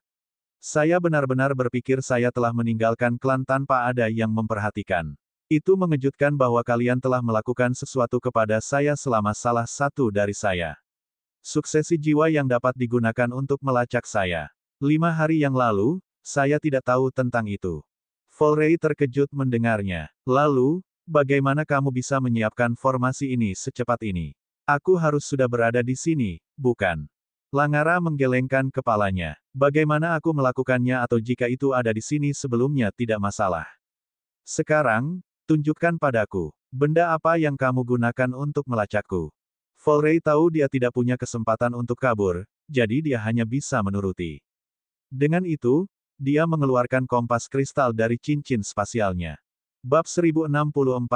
Saya benar-benar berpikir saya telah meninggalkan klan tanpa ada yang memperhatikan. Itu mengejutkan bahwa kalian telah melakukan sesuatu kepada saya selama salah satu dari saya. Suksesi jiwa yang dapat digunakan untuk melacak saya. 5 hari yang lalu, saya tidak tahu tentang itu. Volrey terkejut mendengarnya. Lalu, bagaimana kamu bisa menyiapkan formasi ini secepat ini? Aku harus sudah berada di sini, bukan? Langara menggelengkan kepalanya. Bagaimana aku melakukannya atau jika itu ada di sini sebelumnya tidak masalah. Sekarang, tunjukkan padaku. Benda apa yang kamu gunakan untuk melacakku? Volrey tahu dia tidak punya kesempatan untuk kabur, jadi dia hanya bisa menuruti. Dengan itu, dia mengeluarkan kompas kristal dari cincin spasialnya. Bab 1064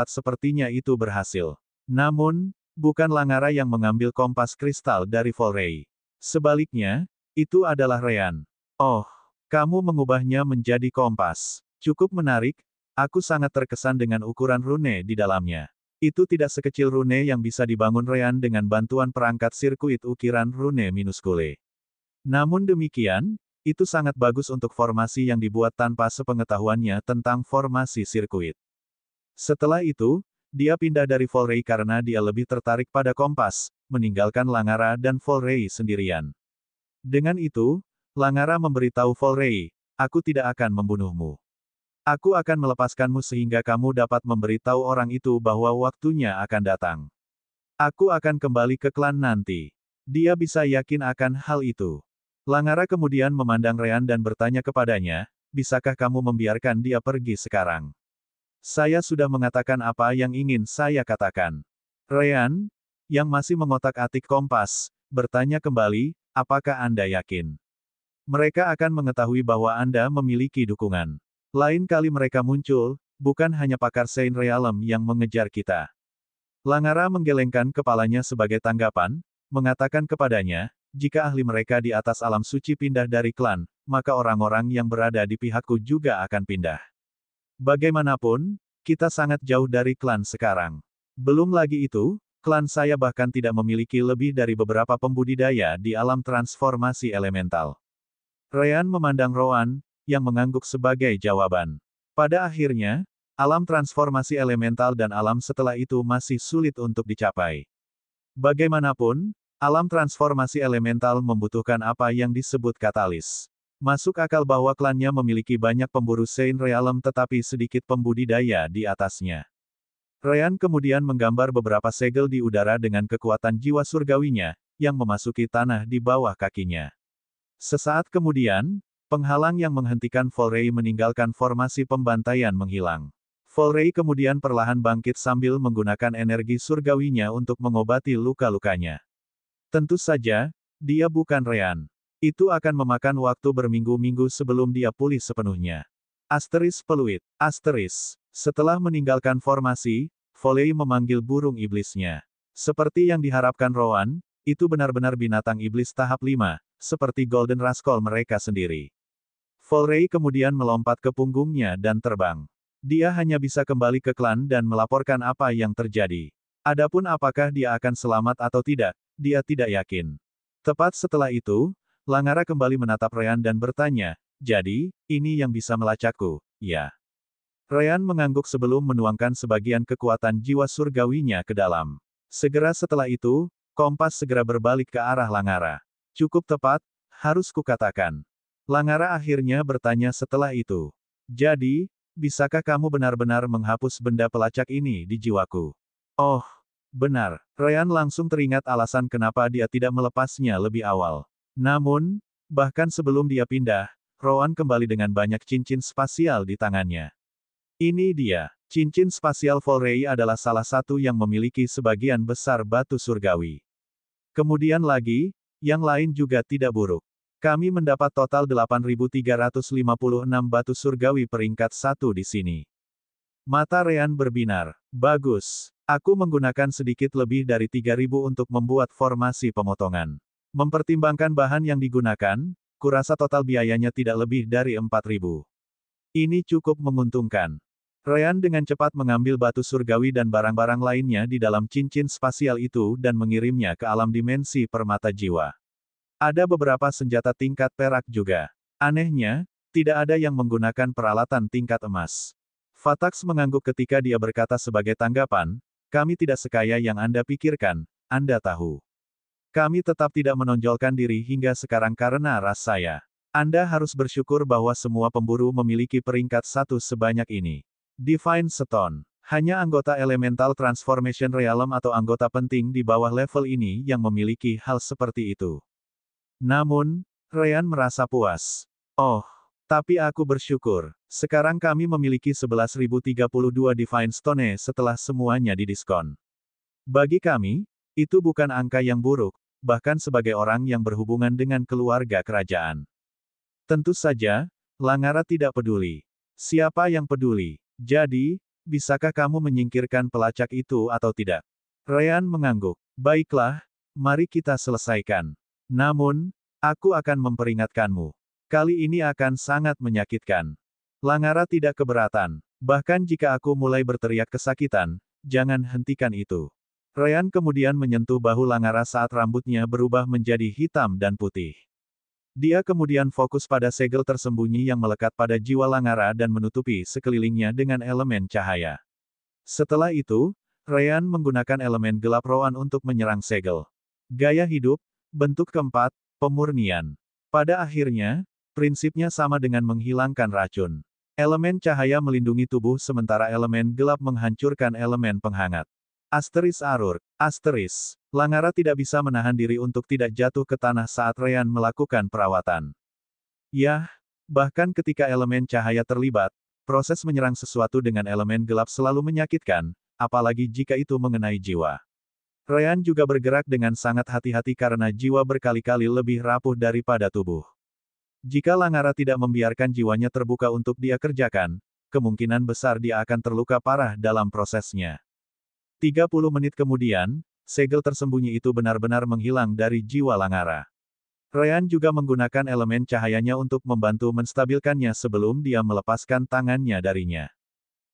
sepertinya itu berhasil. Namun, bukan Langara yang mengambil kompas kristal dari Volrey. Sebaliknya, itu adalah Ryan. Oh, kamu mengubahnya menjadi kompas. Cukup menarik, aku sangat terkesan dengan ukuran rune di dalamnya. Itu tidak sekecil rune yang bisa dibangun Ryan dengan bantuan perangkat sirkuit ukiran rune minuskule. Namun demikian, itu sangat bagus untuk formasi yang dibuat tanpa sepengetahuannya tentang formasi sirkuit. Setelah itu, dia pindah dari Volrey karena dia lebih tertarik pada kompas, meninggalkan Langara dan Volrey sendirian. Dengan itu, Langara memberitahu Volrey, aku tidak akan membunuhmu. Aku akan melepaskanmu sehingga kamu dapat memberitahu orang itu bahwa waktunya akan datang. Aku akan kembali ke klan nanti. Dia bisa yakin akan hal itu. Langara kemudian memandang Ryan dan bertanya kepadanya, bisakah kamu membiarkan dia pergi sekarang? Saya sudah mengatakan apa yang ingin saya katakan. Ryan, yang masih mengotak-atik kompas, bertanya kembali, apakah Anda yakin? Mereka akan mengetahui bahwa Anda memiliki dukungan. Lain kali mereka muncul, bukan hanya pakar Saint Realm yang mengejar kita. Langara menggelengkan kepalanya sebagai tanggapan, mengatakan kepadanya, jika ahli mereka di atas alam suci pindah dari klan, maka orang-orang yang berada di pihakku juga akan pindah. Bagaimanapun, kita sangat jauh dari klan sekarang. Belum lagi itu, klan saya bahkan tidak memiliki lebih dari beberapa pembudidaya di alam transformasi elemental. Ryan memandang Roan, yang mengangguk sebagai jawaban. Pada akhirnya, alam transformasi elemental dan alam setelah itu masih sulit untuk dicapai. Bagaimanapun, alam transformasi elemental membutuhkan apa yang disebut katalis. Masuk akal bahwa klannya memiliki banyak pemburu Saint Realm tetapi sedikit pembudidaya di atasnya. Ryan kemudian menggambar beberapa segel di udara dengan kekuatan jiwa surgawinya, yang memasuki tanah di bawah kakinya. Sesaat kemudian, penghalang yang menghentikan Volrey meninggalkan formasi pembantaian menghilang. Volrey kemudian perlahan bangkit sambil menggunakan energi surgawinya untuk mengobati luka-lukanya. Tentu saja, dia bukan Ryan. Itu akan memakan waktu berminggu-minggu sebelum dia pulih sepenuhnya. Asteris peluit. Asteris. Setelah meninggalkan formasi, Volrey memanggil burung iblisnya. Seperti yang diharapkan Roan, itu benar-benar binatang iblis tahap 5, seperti Golden Rascal mereka sendiri. Volrey kemudian melompat ke punggungnya dan terbang. Dia hanya bisa kembali ke klan dan melaporkan apa yang terjadi. Adapun apakah dia akan selamat atau tidak, dia tidak yakin. Tepat setelah itu, Langara kembali menatap Ryan dan bertanya, jadi, ini yang bisa melacakku, ya? Ryan mengangguk sebelum menuangkan sebagian kekuatan jiwa surgawinya ke dalam. Segera setelah itu, kompas segera berbalik ke arah Langara. Cukup tepat, harus kukatakan. Langara akhirnya bertanya setelah itu. Jadi, bisakah kamu benar-benar menghapus benda pelacak ini di jiwaku? Oh, benar. Ryan langsung teringat alasan kenapa dia tidak melepasnya lebih awal. Namun, bahkan sebelum dia pindah, Rowan kembali dengan banyak cincin spasial di tangannya. Ini dia. Cincin spasial Volrei adalah salah satu yang memiliki sebagian besar batu surgawi. Kemudian lagi, yang lain juga tidak buruk. Kami mendapat total 8.356 batu surgawi peringkat 1 di sini. Mata Ryan berbinar. Bagus. Aku menggunakan sedikit lebih dari 3.000 untuk membuat formasi pemotongan. Mempertimbangkan bahan yang digunakan, kurasa total biayanya tidak lebih dari 4.000. Ini cukup menguntungkan. Ryan dengan cepat mengambil batu surgawi dan barang-barang lainnya di dalam cincin spasial itu dan mengirimnya ke alam dimensi permata jiwa. Ada beberapa senjata tingkat perak juga. Anehnya, tidak ada yang menggunakan peralatan tingkat emas. Fatax mengangguk ketika dia berkata sebagai tanggapan, kami tidak sekaya yang Anda pikirkan, Anda tahu. Kami tetap tidak menonjolkan diri hingga sekarang karena ras saya. Anda harus bersyukur bahwa semua pemburu memiliki peringkat 1 sebanyak ini. Divine Stone. Hanya anggota Elemental Transformation Realm atau anggota penting di bawah level ini yang memiliki hal seperti itu. Namun, Ryan merasa puas. Oh, tapi aku bersyukur. Sekarang kami memiliki 11.032 Divine Stone setelah semuanya didiskon. Bagi kami, itu bukan angka yang buruk, bahkan sebagai orang yang berhubungan dengan keluarga kerajaan. Tentu saja, Langara tidak peduli. Siapa yang peduli? Jadi, bisakah kamu menyingkirkan pelacak itu atau tidak? Ryan mengangguk. Baiklah, mari kita selesaikan. Namun, aku akan memperingatkanmu. Kali ini akan sangat menyakitkan. Langara tidak keberatan. Bahkan jika aku mulai berteriak kesakitan, jangan hentikan itu. Ryan kemudian menyentuh bahu Langara saat rambutnya berubah menjadi hitam dan putih. Dia kemudian fokus pada segel tersembunyi yang melekat pada jiwa Langara dan menutupi sekelilingnya dengan elemen cahaya. Setelah itu, Ryan menggunakan elemen gelap Rowan untuk menyerang segel. Gaya hidup, bentuk keempat, pemurnian. Pada akhirnya, prinsipnya sama dengan menghilangkan racun. Elemen cahaya melindungi tubuh sementara elemen gelap menghancurkan elemen penghangat. Asteris Arur. Asteris. Langara tidak bisa menahan diri untuk tidak jatuh ke tanah saat Ryan melakukan perawatan. Yah, bahkan ketika elemen cahaya terlibat, proses menyerang sesuatu dengan elemen gelap selalu menyakitkan, apalagi jika itu mengenai jiwa. Ryan juga bergerak dengan sangat hati-hati karena jiwa berkali-kali lebih rapuh daripada tubuh. Jika Langara tidak membiarkan jiwanya terbuka untuk dia kerjakan, kemungkinan besar dia akan terluka parah dalam prosesnya. 30 menit kemudian, segel tersembunyi itu benar-benar menghilang dari jiwa Langara. Ryan juga menggunakan elemen cahayanya untuk membantu menstabilkannya sebelum dia melepaskan tangannya darinya.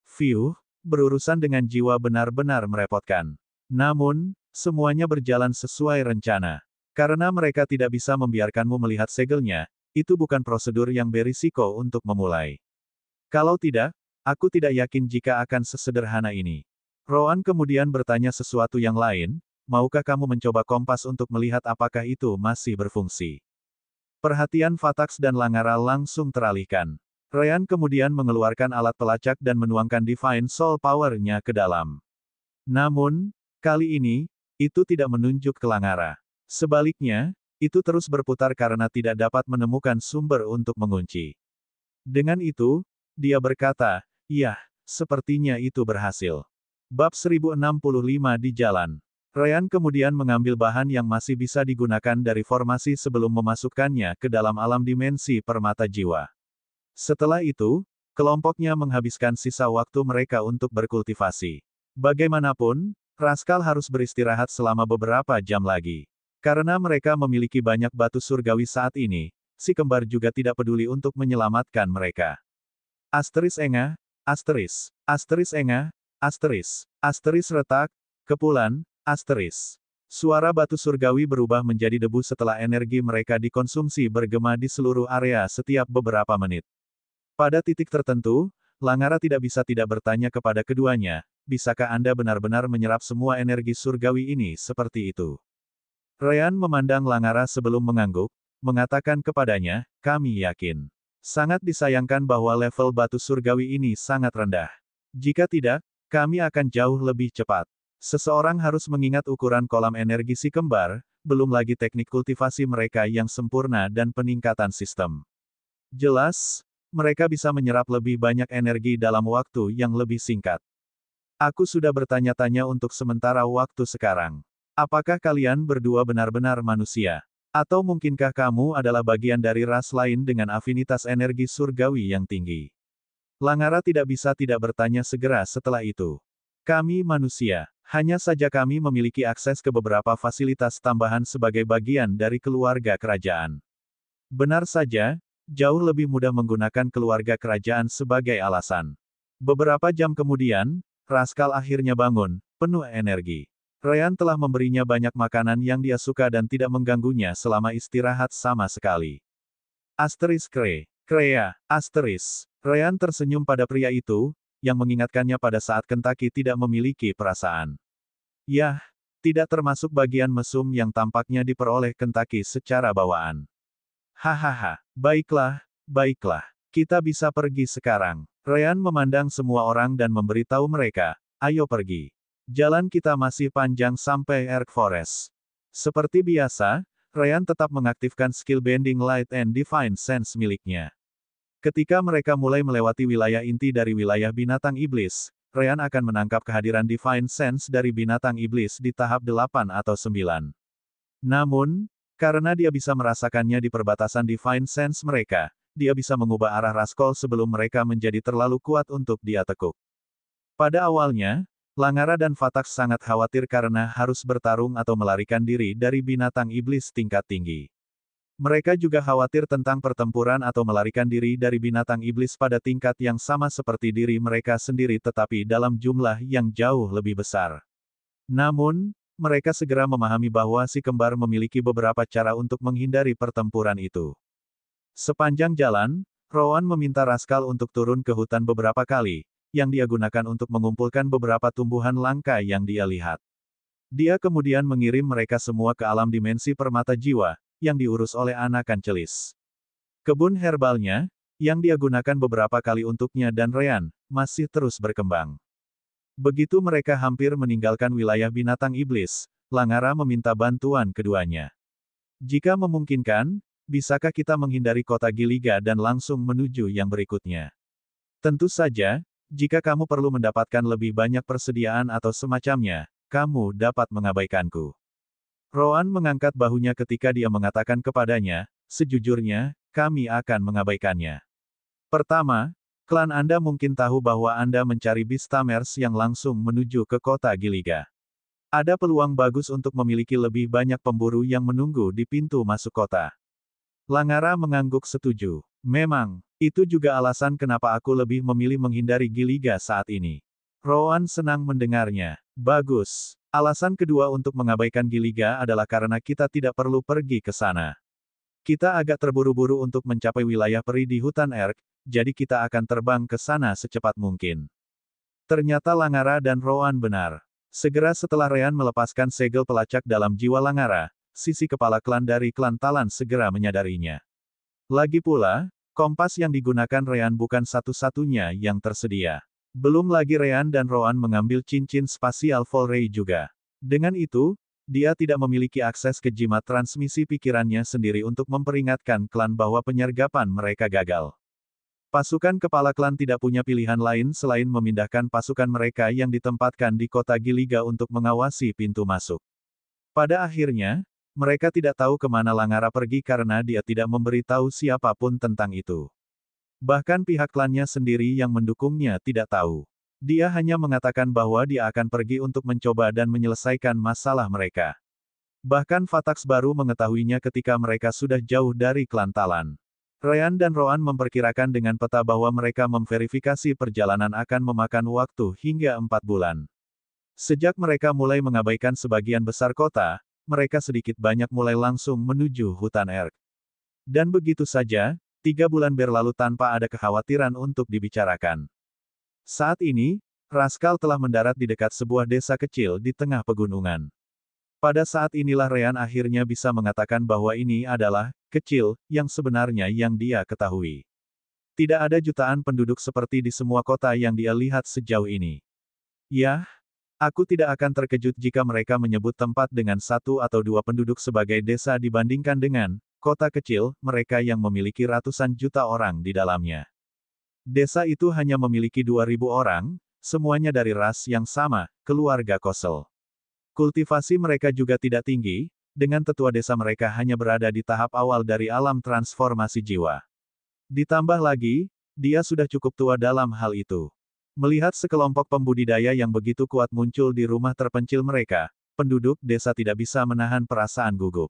Fiuh, berurusan dengan jiwa benar-benar merepotkan. Namun, semuanya berjalan sesuai rencana. Karena mereka tidak bisa membiarkanmu melihat segelnya, itu bukan prosedur yang berisiko untuk memulai. Kalau tidak, aku tidak yakin jika akan sesederhana ini. Rowan kemudian bertanya sesuatu yang lain, maukah kamu mencoba kompas untuk melihat apakah itu masih berfungsi? Perhatian Fatax dan Langara langsung teralihkan. Ryan kemudian mengeluarkan alat pelacak dan menuangkan Divine Soul Power-nya ke dalam. Namun, kali ini, itu tidak menunjuk ke Langara. Sebaliknya, itu terus berputar karena tidak dapat menemukan sumber untuk mengunci. Dengan itu, dia berkata, "Yah, sepertinya itu berhasil." Bab 1065 di jalan. Ryan kemudian mengambil bahan yang masih bisa digunakan dari formasi sebelum memasukkannya ke dalam alam dimensi permata jiwa. Setelah itu, kelompoknya menghabiskan sisa waktu mereka untuk berkultivasi. Bagaimanapun, Raskal harus beristirahat selama beberapa jam lagi. Karena mereka memiliki banyak batu surgawi saat ini, si kembar juga tidak peduli untuk menyelamatkan mereka. Asteris Enga, Asteris, Asteris Enga, Asteris, Asteris retak, kepulan, Asteris. Suara batu surgawi berubah menjadi debu setelah energi mereka dikonsumsi bergema di seluruh area setiap beberapa menit. Pada titik tertentu, Langara tidak bisa tidak bertanya kepada keduanya, bisakah Anda benar-benar menyerap semua energi surgawi ini seperti itu? Ryan memandang Langara sebelum mengangguk, mengatakan kepadanya, kami yakin. Sangat disayangkan bahwa level batu surgawi ini sangat rendah. Jika tidak, kami akan jauh lebih cepat. Seseorang harus mengingat ukuran kolam energi si kembar, belum lagi teknik kultivasi mereka yang sempurna dan peningkatan sistem. Jelas, mereka bisa menyerap lebih banyak energi dalam waktu yang lebih singkat. Aku sudah bertanya-tanya untuk sementara waktu sekarang. Apakah kalian berdua benar-benar manusia? Atau mungkinkah kamu adalah bagian dari ras lain dengan afinitas energi surgawi yang tinggi? Langara tidak bisa tidak bertanya segera setelah itu. Kami manusia. Hanya saja kami memiliki akses ke beberapa fasilitas tambahan sebagai bagian dari keluarga kerajaan. Benar saja, jauh lebih mudah menggunakan keluarga kerajaan sebagai alasan. Beberapa jam kemudian, Raskal akhirnya bangun, penuh energi. Ryan telah memberinya banyak makanan yang dia suka dan tidak mengganggunya selama istirahat sama sekali. Krea, Ryan tersenyum pada pria itu, yang mengingatkannya pada saat Kentucky tidak memiliki perasaan. Yah, tidak termasuk bagian mesum yang tampaknya diperoleh Kentucky secara bawaan. Hahaha, baiklah, kita bisa pergi sekarang. Ryan memandang semua orang dan memberitahu mereka, ayo pergi. Jalan kita masih panjang sampai Erk Forest. Seperti biasa, Ryan tetap mengaktifkan skill Bending Light and Divine Sense miliknya. Ketika mereka mulai melewati wilayah inti dari wilayah binatang iblis, Ryan akan menangkap kehadiran Divine Sense dari binatang iblis di tahap 8 atau 9. Namun, karena dia bisa merasakannya di perbatasan Divine Sense mereka, dia bisa mengubah arah Raskol sebelum mereka menjadi terlalu kuat untuk dia tekuk. Pada awalnya, Langara dan Fatax sangat khawatir karena harus bertarung atau melarikan diri dari binatang iblis tingkat tinggi. Mereka juga khawatir tentang pertempuran atau melarikan diri dari binatang iblis pada tingkat yang sama seperti diri mereka sendiri tetapi dalam jumlah yang jauh lebih besar. Namun, mereka segera memahami bahwa si kembar memiliki beberapa cara untuk menghindari pertempuran itu. Sepanjang jalan, Rowan meminta Raskal untuk turun ke hutan beberapa kali, yang dia gunakan untuk mengumpulkan beberapa tumbuhan langka yang dia lihat. Dia kemudian mengirim mereka semua ke alam dimensi permata jiwa, yang diurus oleh anakan celis. Kebun herbalnya, yang dia gunakan beberapa kali untuknya dan Ryan, masih terus berkembang. Begitu mereka hampir meninggalkan wilayah binatang iblis, Langara meminta bantuan keduanya. Jika memungkinkan, bisakah kita menghindari kota Giliga dan langsung menuju yang berikutnya? Tentu saja, jika kamu perlu mendapatkan lebih banyak persediaan atau semacamnya, kamu dapat mengabaikanku. Rowan mengangkat bahunya ketika dia mengatakan kepadanya, sejujurnya, kami akan mengabaikannya. Pertama, klan Anda mungkin tahu bahwa Anda mencari Beastamers yang langsung menuju ke kota Giliga. Ada peluang bagus untuk memiliki lebih banyak pemburu yang menunggu di pintu masuk kota. Langara mengangguk setuju. Memang, itu juga alasan kenapa aku lebih memilih menghindari Giliga saat ini. Rowan senang mendengarnya. Bagus. Alasan kedua untuk mengabaikan Giliga adalah karena kita tidak perlu pergi ke sana. Kita agak terburu-buru untuk mencapai wilayah peri di hutan Erk, jadi kita akan terbang ke sana secepat mungkin. Ternyata Langara dan Rowan benar. Segera setelah Ryan melepaskan segel pelacak dalam jiwa Langara, sisi kepala klan dari klan Talan segera menyadarinya. Lagi pula, kompas yang digunakan Ryan bukan satu-satunya yang tersedia. Belum lagi Ryan dan Rowan mengambil cincin spasial Volray juga. Dengan itu, dia tidak memiliki akses ke jimat transmisi pikirannya sendiri untuk memperingatkan klan bahwa penyergapan mereka gagal. Pasukan kepala klan tidak punya pilihan lain selain memindahkan pasukan mereka yang ditempatkan di kota Giliga untuk mengawasi pintu masuk. Pada akhirnya, mereka tidak tahu kemana Langara pergi karena dia tidak memberitahu siapapun tentang itu. Bahkan pihak klannya sendiri yang mendukungnya tidak tahu. Dia hanya mengatakan bahwa dia akan pergi untuk mencoba dan menyelesaikan masalah mereka. Bahkan Fatax baru mengetahuinya ketika mereka sudah jauh dari klan Talan. Ryan dan Rowan memperkirakan dengan peta bahwa mereka memverifikasi perjalanan akan memakan waktu hingga 4 bulan. Sejak mereka mulai mengabaikan sebagian besar kota, mereka sedikit banyak mulai langsung menuju hutan Erk. Dan begitu saja, 3 bulan berlalu tanpa ada kekhawatiran untuk dibicarakan. Saat ini, Raskal telah mendarat di dekat sebuah desa kecil di tengah pegunungan. Pada saat inilah Ryan akhirnya bisa mengatakan bahwa ini adalah kecil yang sebenarnya yang dia ketahui. Tidak ada jutaan penduduk seperti di semua kota yang dia lihat sejauh ini. Yah, aku tidak akan terkejut jika mereka menyebut tempat dengan 1 atau 2 penduduk sebagai desa dibandingkan dengan kota kecil, mereka yang memiliki ratusan juta orang di dalamnya. Desa itu hanya memiliki 2.000 orang, semuanya dari ras yang sama, keluarga Kosel. Kultivasi mereka juga tidak tinggi, dengan tetua desa mereka hanya berada di tahap awal dari alam transformasi jiwa. Ditambah lagi, dia sudah cukup tua dalam hal itu. Melihat sekelompok pembudidaya yang begitu kuat muncul di rumah terpencil mereka, penduduk desa tidak bisa menahan perasaan gugup.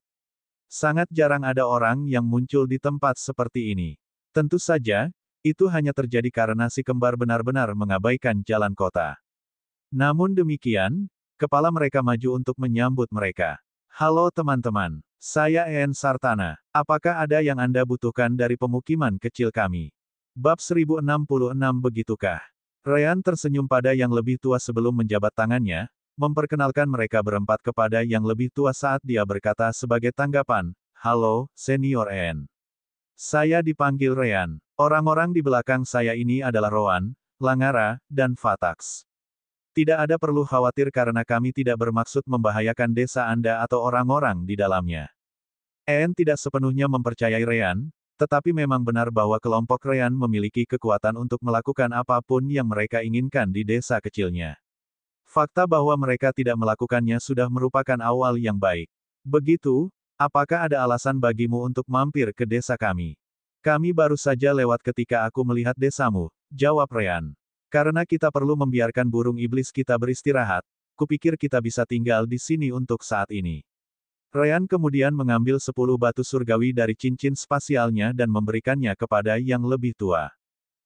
Sangat jarang ada orang yang muncul di tempat seperti ini. Tentu saja, itu hanya terjadi karena si kembar benar-benar mengabaikan jalan kota. Namun demikian, kepala mereka maju untuk menyambut mereka. Halo teman-teman, saya En Sartana. Apakah ada yang Anda butuhkan dari pemukiman kecil kami? Bab 1066 begitukah? Ryan tersenyum pada yang lebih tua sebelum menjabat tangannya, memperkenalkan mereka berempat kepada yang lebih tua saat dia berkata sebagai tanggapan, "Halo, Senior En. Saya dipanggil Ryan. Orang-orang di belakang saya ini adalah Rowan, Langara, dan Fatax. Tidak ada perlu khawatir karena kami tidak bermaksud membahayakan desa Anda atau orang-orang di dalamnya." En tidak sepenuhnya mempercayai Ryan, tetapi memang benar bahwa kelompok Ryan memiliki kekuatan untuk melakukan apapun yang mereka inginkan di desa kecilnya. Fakta bahwa mereka tidak melakukannya sudah merupakan awal yang baik. Begitu, apakah ada alasan bagimu untuk mampir ke desa kami? Kami baru saja lewat ketika aku melihat desamu, jawab Ryan. Karena kita perlu membiarkan burung iblis kita beristirahat, kupikir kita bisa tinggal di sini untuk saat ini. Ryan kemudian mengambil 10 batu surgawi dari cincin spasialnya dan memberikannya kepada yang lebih tua.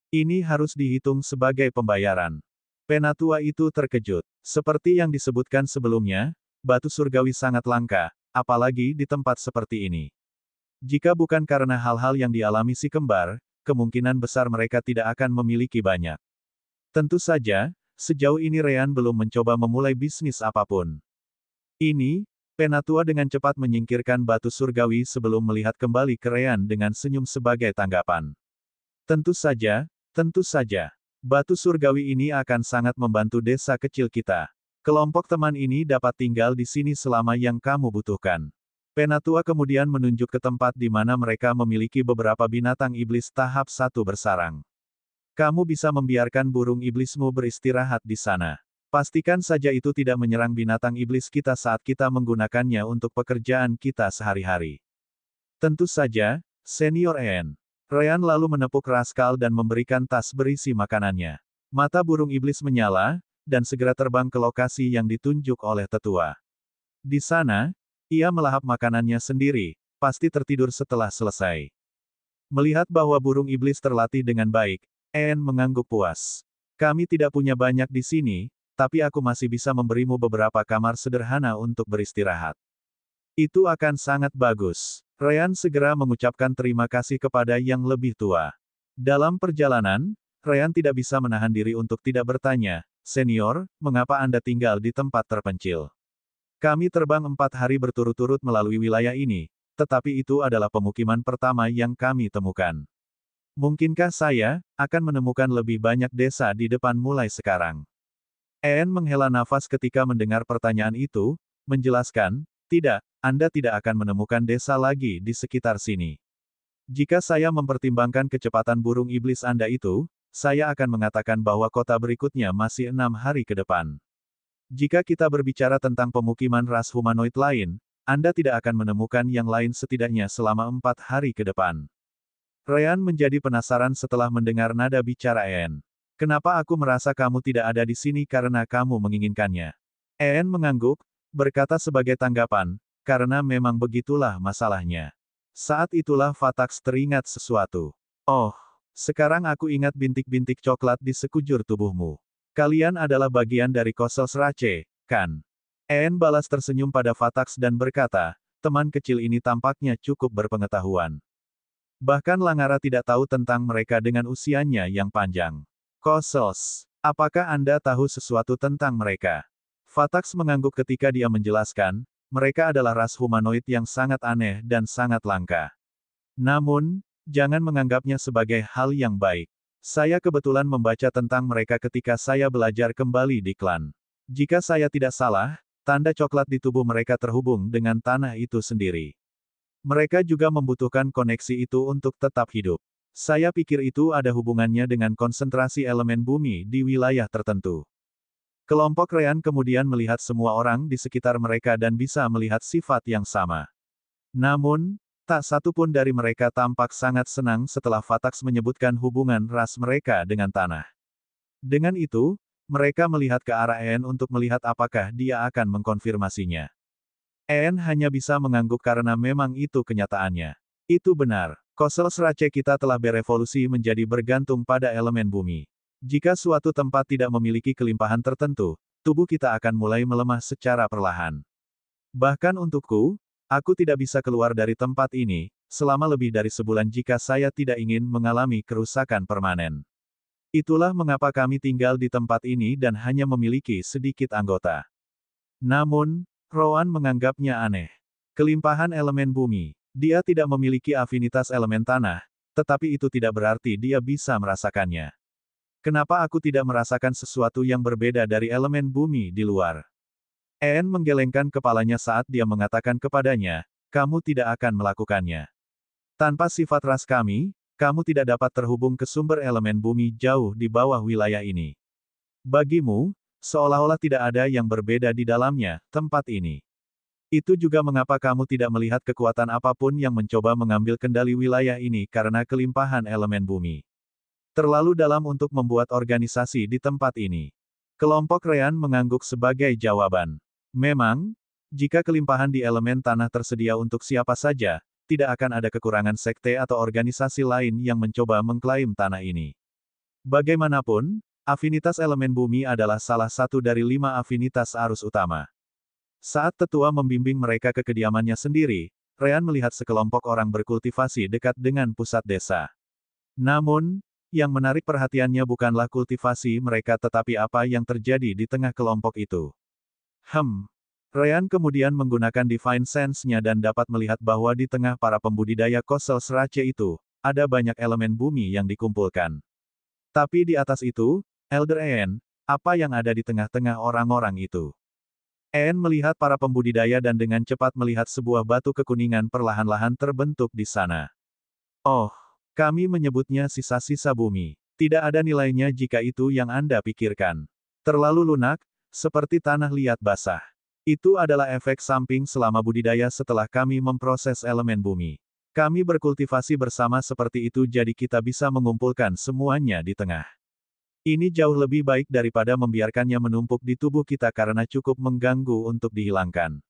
Ini harus dihitung sebagai pembayaran. Penatua itu terkejut. Seperti yang disebutkan sebelumnya, batu surgawi sangat langka, apalagi di tempat seperti ini. Jika bukan karena hal-hal yang dialami si kembar, kemungkinan besar mereka tidak akan memiliki banyak. Tentu saja, sejauh ini Ryan belum mencoba memulai bisnis apapun. Ini, Penatua dengan cepat menyingkirkan batu surgawi sebelum melihat kembali ke Ryan dengan senyum sebagai tanggapan. Tentu saja, batu surgawi ini akan sangat membantu desa kecil kita. Kelompok teman ini dapat tinggal di sini selama yang kamu butuhkan. Penatua kemudian menunjuk ke tempat di mana mereka memiliki beberapa binatang iblis tahap 1 bersarang. Kamu bisa membiarkan burung iblismu beristirahat di sana. Pastikan saja itu tidak menyerang binatang iblis kita saat kita menggunakannya untuk pekerjaan kita sehari-hari. Tentu saja, Senior En. Ryan lalu menepuk Raskal dan memberikan tas berisi makanannya. Mata burung iblis menyala, dan segera terbang ke lokasi yang ditunjuk oleh tetua. Di sana, ia melahap makanannya sendiri, pasti tertidur setelah selesai. Melihat bahwa burung iblis terlatih dengan baik, En mengangguk puas. Kami tidak punya banyak di sini, tapi aku masih bisa memberimu beberapa kamar sederhana untuk beristirahat. Itu akan sangat bagus. Ryan segera mengucapkan terima kasih kepada yang lebih tua. Dalam perjalanan, Ryan tidak bisa menahan diri untuk tidak bertanya, "Senior, mengapa Anda tinggal di tempat terpencil? Kami terbang 4 hari berturut-turut melalui wilayah ini, tetapi itu adalah pemukiman pertama yang kami temukan. Mungkinkah saya akan menemukan lebih banyak desa di depan mulai sekarang?" En menghela nafas ketika mendengar pertanyaan itu, menjelaskan, "Tidak, Anda tidak akan menemukan desa lagi di sekitar sini. Jika saya mempertimbangkan kecepatan burung iblis Anda itu, saya akan mengatakan bahwa kota berikutnya masih 6 hari ke depan. Jika kita berbicara tentang pemukiman ras humanoid lain, Anda tidak akan menemukan yang lain setidaknya selama 4 hari ke depan." Ryan menjadi penasaran setelah mendengar nada bicara En. "Kenapa aku merasa kamu tidak ada di sini karena kamu menginginkannya?" En mengangguk, berkata sebagai tanggapan, "Karena memang begitulah masalahnya." Saat itulah Fatax teringat sesuatu. "Oh, sekarang aku ingat bintik-bintik coklat di sekujur tubuhmu. Kalian adalah bagian dari Kosel Srace, kan?" En balas tersenyum pada Fatax dan berkata, "Teman kecil ini tampaknya cukup berpengetahuan. Bahkan Langara tidak tahu tentang mereka dengan usianya yang panjang. Kosels, apakah Anda tahu sesuatu tentang mereka?" Fatax mengangguk ketika dia menjelaskan, mereka adalah ras humanoid yang sangat aneh dan sangat langka. Namun, jangan menganggapnya sebagai hal yang baik. Saya kebetulan membaca tentang mereka ketika saya belajar kembali di klan. Jika saya tidak salah, tanda coklat di tubuh mereka terhubung dengan tanah itu sendiri. Mereka juga membutuhkan koneksi itu untuk tetap hidup. Saya pikir itu ada hubungannya dengan konsentrasi elemen bumi di wilayah tertentu. Kelompok Ryan kemudian melihat semua orang di sekitar mereka dan bisa melihat sifat yang sama. Namun, tak satu pun dari mereka tampak sangat senang setelah Fatax menyebutkan hubungan ras mereka dengan tanah. Dengan itu, mereka melihat ke arah En untuk melihat apakah dia akan mengkonfirmasinya. En hanya bisa mengangguk karena memang itu kenyataannya. Itu benar. Kosel Srace kita telah berevolusi menjadi bergantung pada elemen bumi. Jika suatu tempat tidak memiliki kelimpahan tertentu, tubuh kita akan mulai melemah secara perlahan. Bahkan untukku, aku tidak bisa keluar dari tempat ini, selama lebih dari sebulan jika saya tidak ingin mengalami kerusakan permanen. Itulah mengapa kami tinggal di tempat ini dan hanya memiliki sedikit anggota. Namun, Rowan menganggapnya aneh. Kelimpahan elemen bumi. Dia tidak memiliki afinitas elemen tanah, tetapi itu tidak berarti dia bisa merasakannya. Kenapa aku tidak merasakan sesuatu yang berbeda dari elemen bumi di luar? En menggelengkan kepalanya saat dia mengatakan kepadanya, kamu tidak akan melakukannya. Tanpa sifat ras kami, kamu tidak dapat terhubung ke sumber elemen bumi jauh di bawah wilayah ini. Bagimu, seolah-olah tidak ada yang berbeda di dalamnya, tempat ini. Itu juga mengapa kamu tidak melihat kekuatan apapun yang mencoba mengambil kendali wilayah ini karena kelimpahan elemen bumi. Terlalu dalam untuk membuat organisasi di tempat ini. Kelompok Ryan mengangguk sebagai jawaban. Memang, jika kelimpahan di elemen tanah tersedia untuk siapa saja, tidak akan ada kekurangan sekte atau organisasi lain yang mencoba mengklaim tanah ini. Bagaimanapun, afinitas elemen bumi adalah salah satu dari 5 afinitas arus utama. Saat tetua membimbing mereka ke kediamannya sendiri, Ryan melihat sekelompok orang berkultivasi dekat dengan pusat desa. Namun, yang menarik perhatiannya bukanlah kultivasi mereka tetapi apa yang terjadi di tengah kelompok itu. Ryan kemudian menggunakan Divine Sense-nya dan dapat melihat bahwa di tengah para pembudidaya Kosel Srace itu, ada banyak elemen bumi yang dikumpulkan. Tapi di atas itu, Elder En, apa yang ada di tengah-tengah orang-orang itu? En melihat para pembudidaya dan dengan cepat melihat sebuah batu kekuningan perlahan-lahan terbentuk di sana. Oh, kami menyebutnya sisa-sisa bumi. Tidak ada nilainya jika itu yang Anda pikirkan. Terlalu lunak, seperti tanah liat basah. Itu adalah efek samping selama budidaya setelah kami memproses elemen bumi. Kami berkultivasi bersama seperti itu jadi kita bisa mengumpulkan semuanya di tengah. Ini jauh lebih baik daripada membiarkannya menumpuk di tubuh kita karena cukup mengganggu untuk dihilangkan.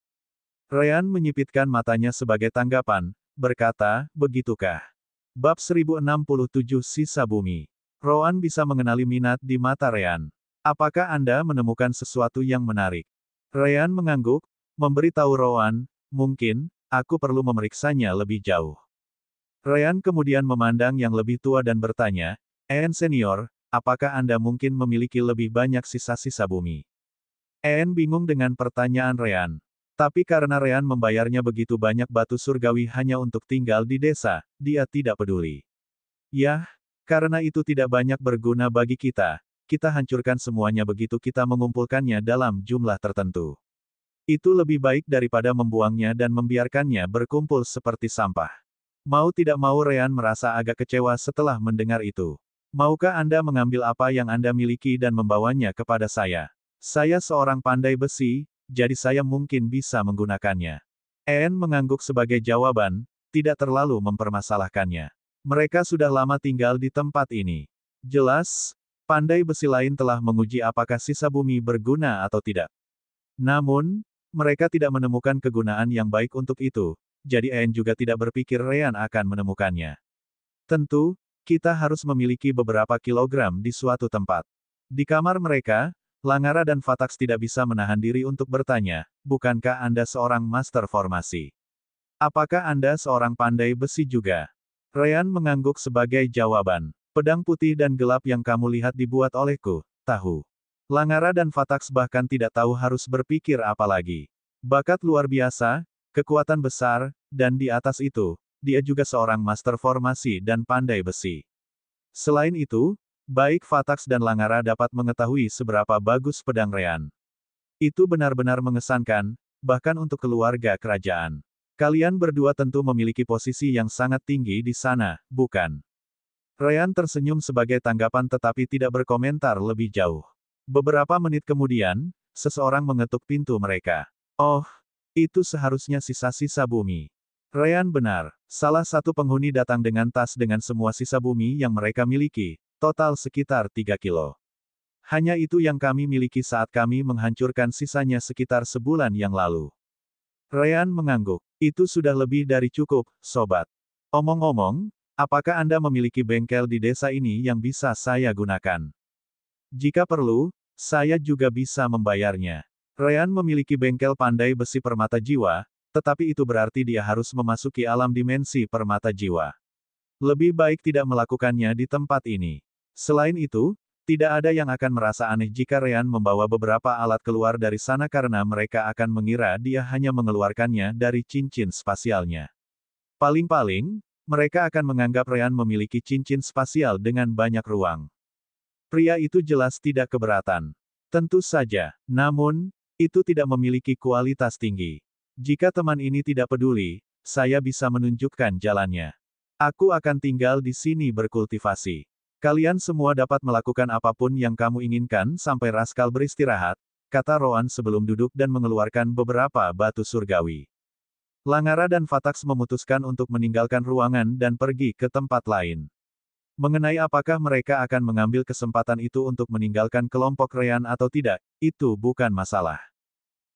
Ryan menyipitkan matanya sebagai tanggapan, berkata, begitukah? Bab 1067 Sisa Bumi. Rowan bisa mengenali minat di mata Ryan. Apakah Anda menemukan sesuatu yang menarik? Ryan mengangguk, memberitahu Rowan, mungkin, aku perlu memeriksanya lebih jauh. Ryan kemudian memandang yang lebih tua dan bertanya, En senior, apakah Anda mungkin memiliki lebih banyak sisa-sisa bumi? En bingung dengan pertanyaan Ryan. Tapi karena Ryan membayarnya begitu banyak batu surgawi hanya untuk tinggal di desa, dia tidak peduli. Yah, karena itu tidak banyak berguna bagi kita hancurkan semuanya begitu kita mengumpulkannya dalam jumlah tertentu. Itu lebih baik daripada membuangnya dan membiarkannya berkumpul seperti sampah. Mau tidak mau Ryan merasa agak kecewa setelah mendengar itu. Maukah Anda mengambil apa yang Anda miliki dan membawanya kepada saya? Saya seorang pandai besi, jadi saya mungkin bisa menggunakannya. En mengangguk sebagai jawaban, tidak terlalu mempermasalahkannya. Mereka sudah lama tinggal di tempat ini. Jelas, pandai besi lain telah menguji apakah sisa bumi berguna atau tidak. Namun, mereka tidak menemukan kegunaan yang baik untuk itu, jadi En juga tidak berpikir Ryan akan menemukannya. Tentu, kita harus memiliki beberapa kilogram di suatu tempat. Di kamar mereka, Langara dan Fatax tidak bisa menahan diri untuk bertanya, bukankah Anda seorang master formasi? Apakah Anda seorang pandai besi juga? Ryan mengangguk sebagai jawaban. Pedang putih dan gelap yang kamu lihat dibuat olehku, tahu. Langara dan Fatax bahkan tidak tahu harus berpikir apa lagi. Bakat luar biasa, kekuatan besar, dan di atas itu, dia juga seorang master formasi dan pandai besi. Selain itu, baik Fatax dan Langara dapat mengetahui seberapa bagus pedang Ryan. Itu benar-benar mengesankan, bahkan untuk keluarga kerajaan. Kalian berdua tentu memiliki posisi yang sangat tinggi di sana, bukan? Ryan tersenyum sebagai tanggapan tetapi tidak berkomentar lebih jauh. Beberapa menit kemudian, seseorang mengetuk pintu mereka. Oh, itu seharusnya sisa-sisa bumi. Ryan benar, salah satu penghuni datang dengan tas dengan semua sisa bumi yang mereka miliki, total sekitar 3 kilo. Hanya itu yang kami miliki saat kami menghancurkan sisanya sekitar sebulan yang lalu. Ryan mengangguk. Itu sudah lebih dari cukup, sobat. Omong-omong, apakah Anda memiliki bengkel di desa ini yang bisa saya gunakan? Jika perlu, saya juga bisa membayarnya. Ryan memiliki bengkel pandai besi permata jiwa, tetapi itu berarti dia harus memasuki alam dimensi permata jiwa. Lebih baik tidak melakukannya di tempat ini. Selain itu, tidak ada yang akan merasa aneh jika Ryan membawa beberapa alat keluar dari sana karena mereka akan mengira dia hanya mengeluarkannya dari cincin spasialnya. Paling-paling, mereka akan menganggap Ryan memiliki cincin spasial dengan banyak ruang. Pria itu jelas tidak keberatan. Tentu saja, namun, itu tidak memiliki kualitas tinggi. Jika teman ini tidak peduli, saya bisa menunjukkan jalannya. Aku akan tinggal di sini berkultivasi. Kalian semua dapat melakukan apapun yang kamu inginkan sampai Raskal beristirahat, kata Roan sebelum duduk dan mengeluarkan beberapa batu surgawi. Langara dan Fatax memutuskan untuk meninggalkan ruangan dan pergi ke tempat lain. Mengenai apakah mereka akan mengambil kesempatan itu untuk meninggalkan kelompok Ryan atau tidak, itu bukan masalah.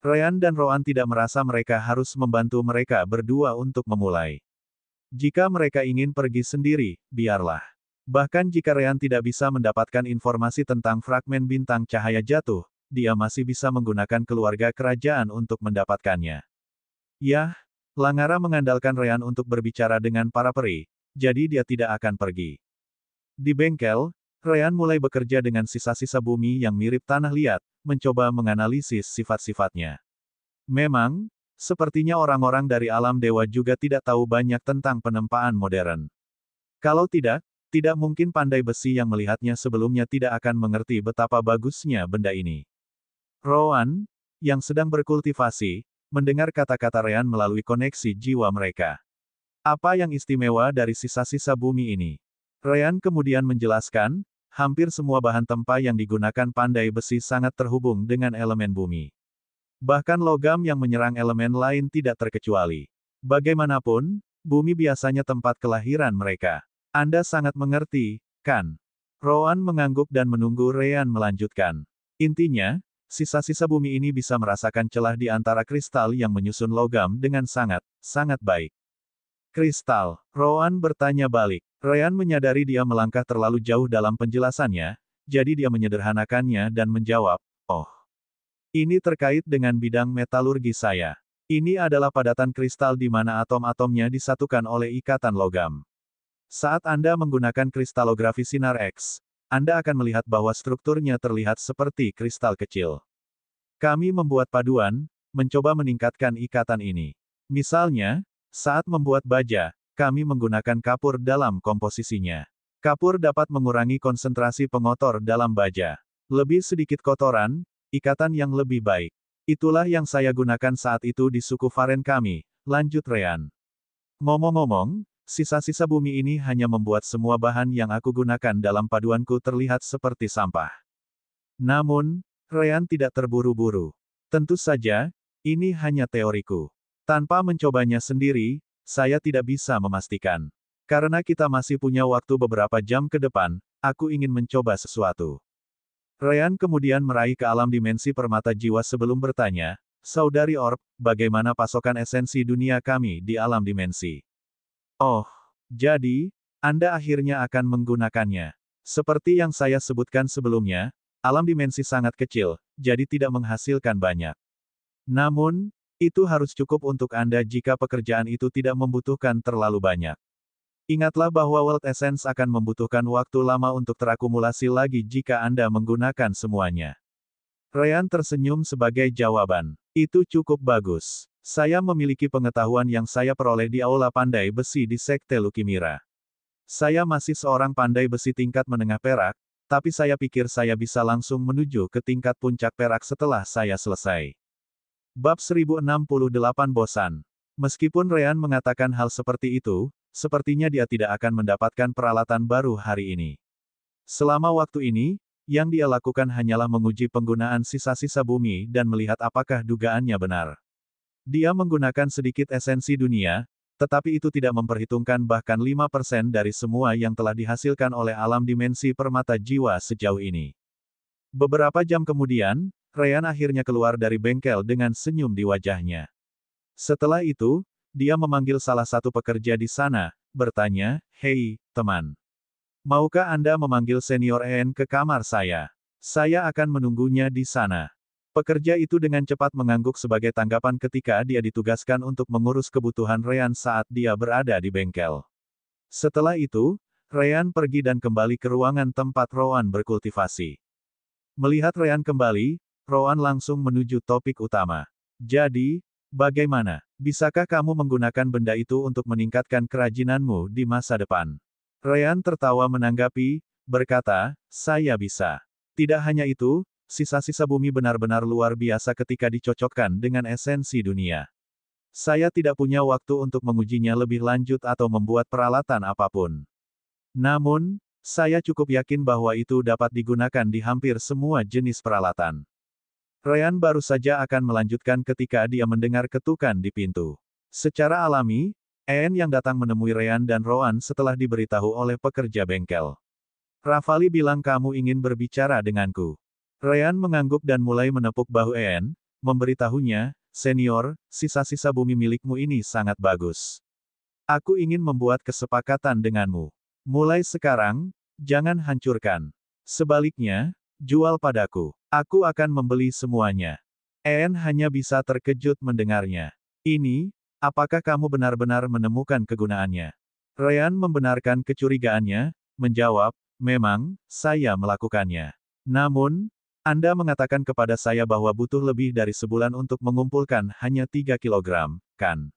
Ryan dan Roan tidak merasa mereka harus membantu mereka berdua untuk memulai. Jika mereka ingin pergi sendiri, biarlah. Bahkan jika Ryan tidak bisa mendapatkan informasi tentang fragmen bintang cahaya jatuh, dia masih bisa menggunakan keluarga kerajaan untuk mendapatkannya. Yah, Langara mengandalkan Ryan untuk berbicara dengan para peri, jadi dia tidak akan pergi. Di bengkel, Ryan mulai bekerja dengan sisa-sisa bumi yang mirip tanah liat, mencoba menganalisis sifat-sifatnya. Memang, sepertinya orang-orang dari alam dewa juga tidak tahu banyak tentang penempaan modern. Kalau tidak mungkin pandai besi yang melihatnya sebelumnya tidak akan mengerti betapa bagusnya benda ini. Roan, yang sedang berkultivasi, mendengar kata-kata Ryan melalui koneksi jiwa mereka. Apa yang istimewa dari sisa-sisa bumi ini? Ryan kemudian menjelaskan, hampir semua bahan tempa yang digunakan pandai besi sangat terhubung dengan elemen bumi. Bahkan logam yang menyerang elemen lain tidak terkecuali. Bagaimanapun, bumi biasanya tempat kelahiran mereka. Anda sangat mengerti, kan? Roan mengangguk dan menunggu Ryan melanjutkan. Intinya, sisa-sisa bumi ini bisa merasakan celah di antara kristal yang menyusun logam dengan sangat baik. Kristal, Roan bertanya balik. Ryan menyadari dia melangkah terlalu jauh dalam penjelasannya, jadi dia menyederhanakannya dan menjawab, oh. Ini terkait dengan bidang metalurgi saya. Ini adalah padatan kristal di mana atom-atomnya disatukan oleh ikatan logam. Saat Anda menggunakan kristalografi sinar X, Anda akan melihat bahwa strukturnya terlihat seperti kristal kecil. Kami membuat paduan, mencoba meningkatkan ikatan ini. Misalnya, saat membuat baja, kami menggunakan kapur dalam komposisinya. Kapur dapat mengurangi konsentrasi pengotor dalam baja. Lebih sedikit kotoran, ikatan yang lebih baik. Itulah yang saya gunakan saat itu di suku Faren kami, lanjut Ryan. Ngomong-ngomong, sisa-sisa bumi ini hanya membuat semua bahan yang aku gunakan dalam paduanku terlihat seperti sampah. Namun, Ryan tidak terburu-buru. Tentu saja, ini hanya teoriku. Tanpa mencobanya sendiri, saya tidak bisa memastikan. Karena kita masih punya waktu beberapa jam ke depan, aku ingin mencoba sesuatu. Ryan kemudian meraih ke alam dimensi permata jiwa sebelum bertanya, Saudari Orb, bagaimana pasokan esensi dunia kami di alam dimensi? Oh, jadi, Anda akhirnya akan menggunakannya. Seperti yang saya sebutkan sebelumnya, alam dimensi sangat kecil, jadi tidak menghasilkan banyak. Namun, itu harus cukup untuk Anda jika pekerjaan itu tidak membutuhkan terlalu banyak. Ingatlah bahwa World Essence akan membutuhkan waktu lama untuk terakumulasi lagi jika Anda menggunakan semuanya. Ryan tersenyum sebagai jawaban. Itu cukup bagus. Saya memiliki pengetahuan yang saya peroleh di Aula Pandai Besi di Sekte Lukimira. Saya masih seorang pandai besi tingkat menengah perak, tapi saya pikir saya bisa langsung menuju ke tingkat puncak perak setelah saya selesai. Bab 1068 Bosan. Meskipun Ryan mengatakan hal seperti itu, sepertinya dia tidak akan mendapatkan peralatan baru hari ini. Selama waktu ini, yang dia lakukan hanyalah menguji penggunaan sisa-sisa bumi dan melihat apakah dugaannya benar. Dia menggunakan sedikit esensi dunia, tetapi itu tidak memperhitungkan bahkan 5% dari semua yang telah dihasilkan oleh alam dimensi permata jiwa sejauh ini. Beberapa jam kemudian, Ryan akhirnya keluar dari bengkel dengan senyum di wajahnya. Setelah itu, dia memanggil salah satu pekerja di sana, bertanya, "Hei, teman. Maukah Anda memanggil senior EN ke kamar saya? Saya akan menunggunya di sana." Pekerja itu dengan cepat mengangguk sebagai tanggapan ketika dia ditugaskan untuk mengurus kebutuhan Ryan saat dia berada di bengkel. Setelah itu, Ryan pergi dan kembali ke ruangan tempat Rowan berkultivasi. Melihat Ryan kembali, Rowan langsung menuju topik utama. "Jadi, bagaimana? Bisakah kamu menggunakan benda itu untuk meningkatkan kerajinanmu di masa depan?" Ryan tertawa menanggapi, berkata, "Saya bisa. Tidak hanya itu, sisa-sisa bumi benar-benar luar biasa ketika dicocokkan dengan esensi dunia. Saya tidak punya waktu untuk mengujinya lebih lanjut atau membuat peralatan apapun. Namun, saya cukup yakin bahwa itu dapat digunakan di hampir semua jenis peralatan." Ryan baru saja akan melanjutkan ketika dia mendengar ketukan di pintu. Secara alami, EN yang datang menemui Ryan dan Rowan setelah diberitahu oleh pekerja bengkel. "Rafali bilang kamu ingin berbicara denganku." Ryan mengangguk dan mulai menepuk bahu EN, memberitahunya, "Senior, sisa-sisa bumi milikmu ini sangat bagus. Aku ingin membuat kesepakatan denganmu. Mulai sekarang, jangan hancurkan. Sebaliknya, jual padaku. Aku akan membeli semuanya." EN hanya bisa terkejut mendengarnya. "Ini, apakah kamu benar-benar menemukan kegunaannya?" Ryan membenarkan kecurigaannya, menjawab, "Memang, saya melakukannya. Namun, Anda mengatakan kepada saya bahwa butuh lebih dari sebulan untuk mengumpulkan hanya 3 kilogram, kan?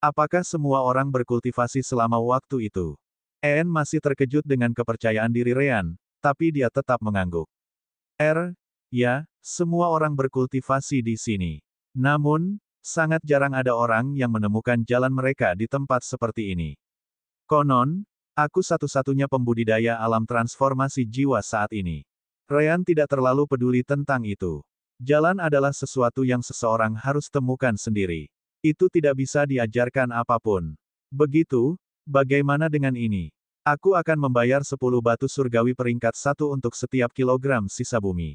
Apakah semua orang berkultivasi selama waktu itu?" EN masih terkejut dengan kepercayaan diri Ryan, tapi dia tetap mengangguk. Ya, semua orang berkultivasi di sini. Namun, sangat jarang ada orang yang menemukan jalan mereka di tempat seperti ini. Konon, aku satu-satunya pembudidaya alam transformasi jiwa saat ini." Ryan tidak terlalu peduli tentang itu. Jalan adalah sesuatu yang seseorang harus temukan sendiri. Itu tidak bisa diajarkan apapun. Begitu, bagaimana dengan ini? Aku akan membayar 10 batu surgawi peringkat 1 untuk setiap kilogram sisa bumi.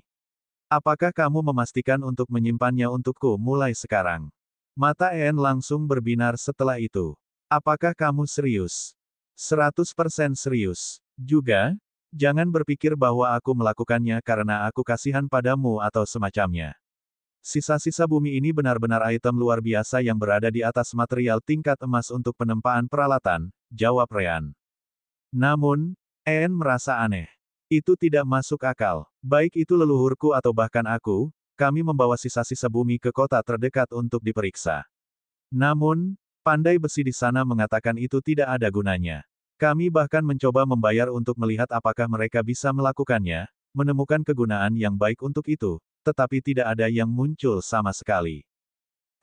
Apakah kamu memastikan untuk menyimpannya untukku mulai sekarang? Mata EN langsung berbinar setelah itu. "Apakah kamu serius?" "100% serius. Juga, jangan berpikir bahwa aku melakukannya karena aku kasihan padamu atau semacamnya. Sisa-sisa bumi ini benar-benar item luar biasa yang berada di atas material tingkat emas untuk penempaan peralatan," jawab Ryan. Namun, EN merasa aneh. Itu tidak masuk akal. Baik itu leluhurku atau bahkan aku, kami membawa sisa-sisa bumi ke kota terdekat untuk diperiksa. Namun, pandai besi di sana mengatakan itu tidak ada gunanya. Kami bahkan mencoba membayar untuk melihat apakah mereka bisa melakukannya, menemukan kegunaan yang baik untuk itu, tetapi tidak ada yang muncul sama sekali.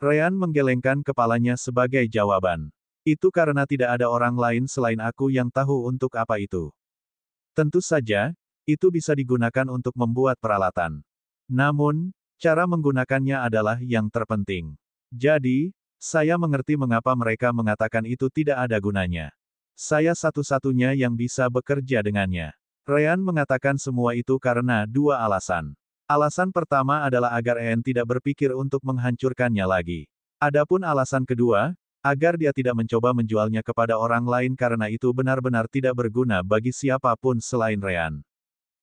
Ryan menggelengkan kepalanya sebagai jawaban. "Itu karena tidak ada orang lain selain aku yang tahu untuk apa itu. Tentu saja, itu bisa digunakan untuk membuat peralatan. Namun, cara menggunakannya adalah yang terpenting. Jadi, saya mengerti mengapa mereka mengatakan itu tidak ada gunanya. Saya satu-satunya yang bisa bekerja dengannya." Ryan mengatakan semua itu karena 2 alasan. Alasan pertama adalah agar EN tidak berpikir untuk menghancurkannya lagi. Adapun alasan kedua, agar dia tidak mencoba menjualnya kepada orang lain karena itu benar-benar tidak berguna bagi siapapun selain Ryan.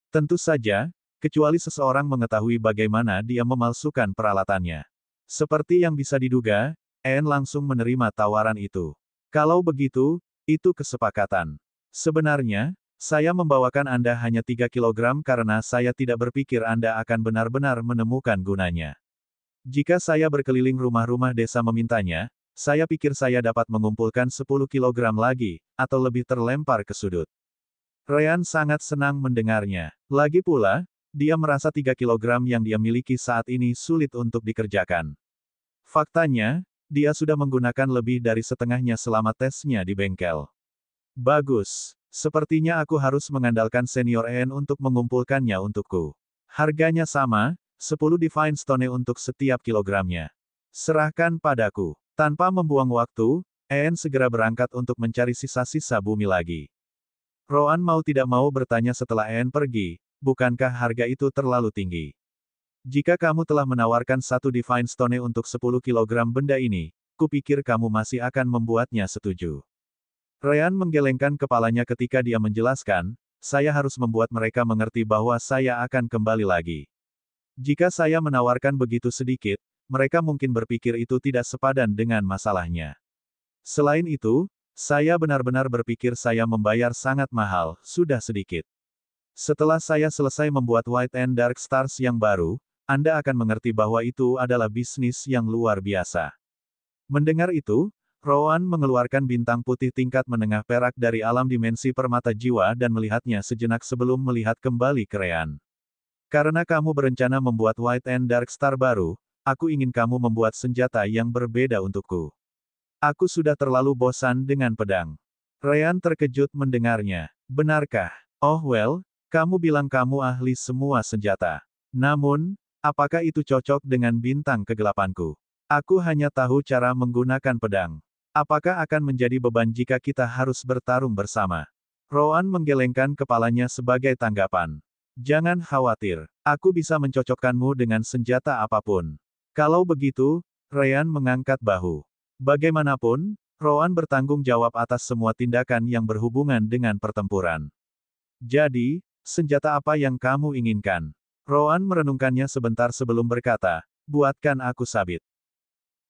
Tentu saja, kecuali seseorang mengetahui bagaimana dia memalsukan peralatannya. Seperti yang bisa diduga, EN langsung menerima tawaran itu. "Kalau begitu, itu kesepakatan. Sebenarnya, saya membawakan Anda hanya 3 kilogram karena saya tidak berpikir Anda akan benar-benar menemukan gunanya. Jika saya berkeliling rumah-rumah desa memintanya, saya pikir saya dapat mengumpulkan 10 kilogram lagi, atau lebih terlempar ke sudut." Ryan sangat senang mendengarnya. Lagi pula, dia merasa 3 kilogram yang dia miliki saat ini sulit untuk dikerjakan. Faktanya, dia sudah menggunakan lebih dari setengahnya selama tesnya di bengkel. Bagus. Sepertinya aku harus mengandalkan senior En untuk mengumpulkannya untukku. Harganya sama, 10 Divine Stone untuk setiap kilogramnya. Serahkan padaku. Tanpa membuang waktu, En segera berangkat untuk mencari sisa-sisa bumi lagi. Roan mau tidak mau bertanya setelah En pergi, bukankah harga itu terlalu tinggi? Jika kamu telah menawarkan satu Divine Stone untuk 10 kilogram benda ini, kupikir kamu masih akan membuatnya setuju. Ryan menggelengkan kepalanya ketika dia menjelaskan, saya harus membuat mereka mengerti bahwa saya akan kembali lagi. Jika saya menawarkan begitu sedikit, mereka mungkin berpikir itu tidak sepadan dengan masalahnya. Selain itu, saya benar-benar berpikir saya membayar sangat mahal, sudah sedikit. Setelah saya selesai membuat White and Dark Stars yang baru, Anda akan mengerti bahwa itu adalah bisnis yang luar biasa. Mendengar itu, Rowan mengeluarkan bintang putih tingkat menengah perak dari alam dimensi permata jiwa dan melihatnya sejenak sebelum melihat kembali ke Ryan. Karena kamu berencana membuat White and Dark Star baru, aku ingin kamu membuat senjata yang berbeda untukku. Aku sudah terlalu bosan dengan pedang. Ryan terkejut mendengarnya. Benarkah? Oh well, kamu bilang kamu ahli semua senjata. Namun, apakah itu cocok dengan bintang kegelapanku? Aku hanya tahu cara menggunakan pedang. Apakah akan menjadi beban jika kita harus bertarung bersama? Rowan menggelengkan kepalanya sebagai tanggapan. Jangan khawatir, aku bisa mencocokkanmu dengan senjata apapun. Kalau begitu, Ryan mengangkat bahu. Bagaimanapun, Rowan bertanggung jawab atas semua tindakan yang berhubungan dengan pertempuran. Jadi, senjata apa yang kamu inginkan? Rowan merenungkannya sebentar sebelum berkata, buatkan aku sabit.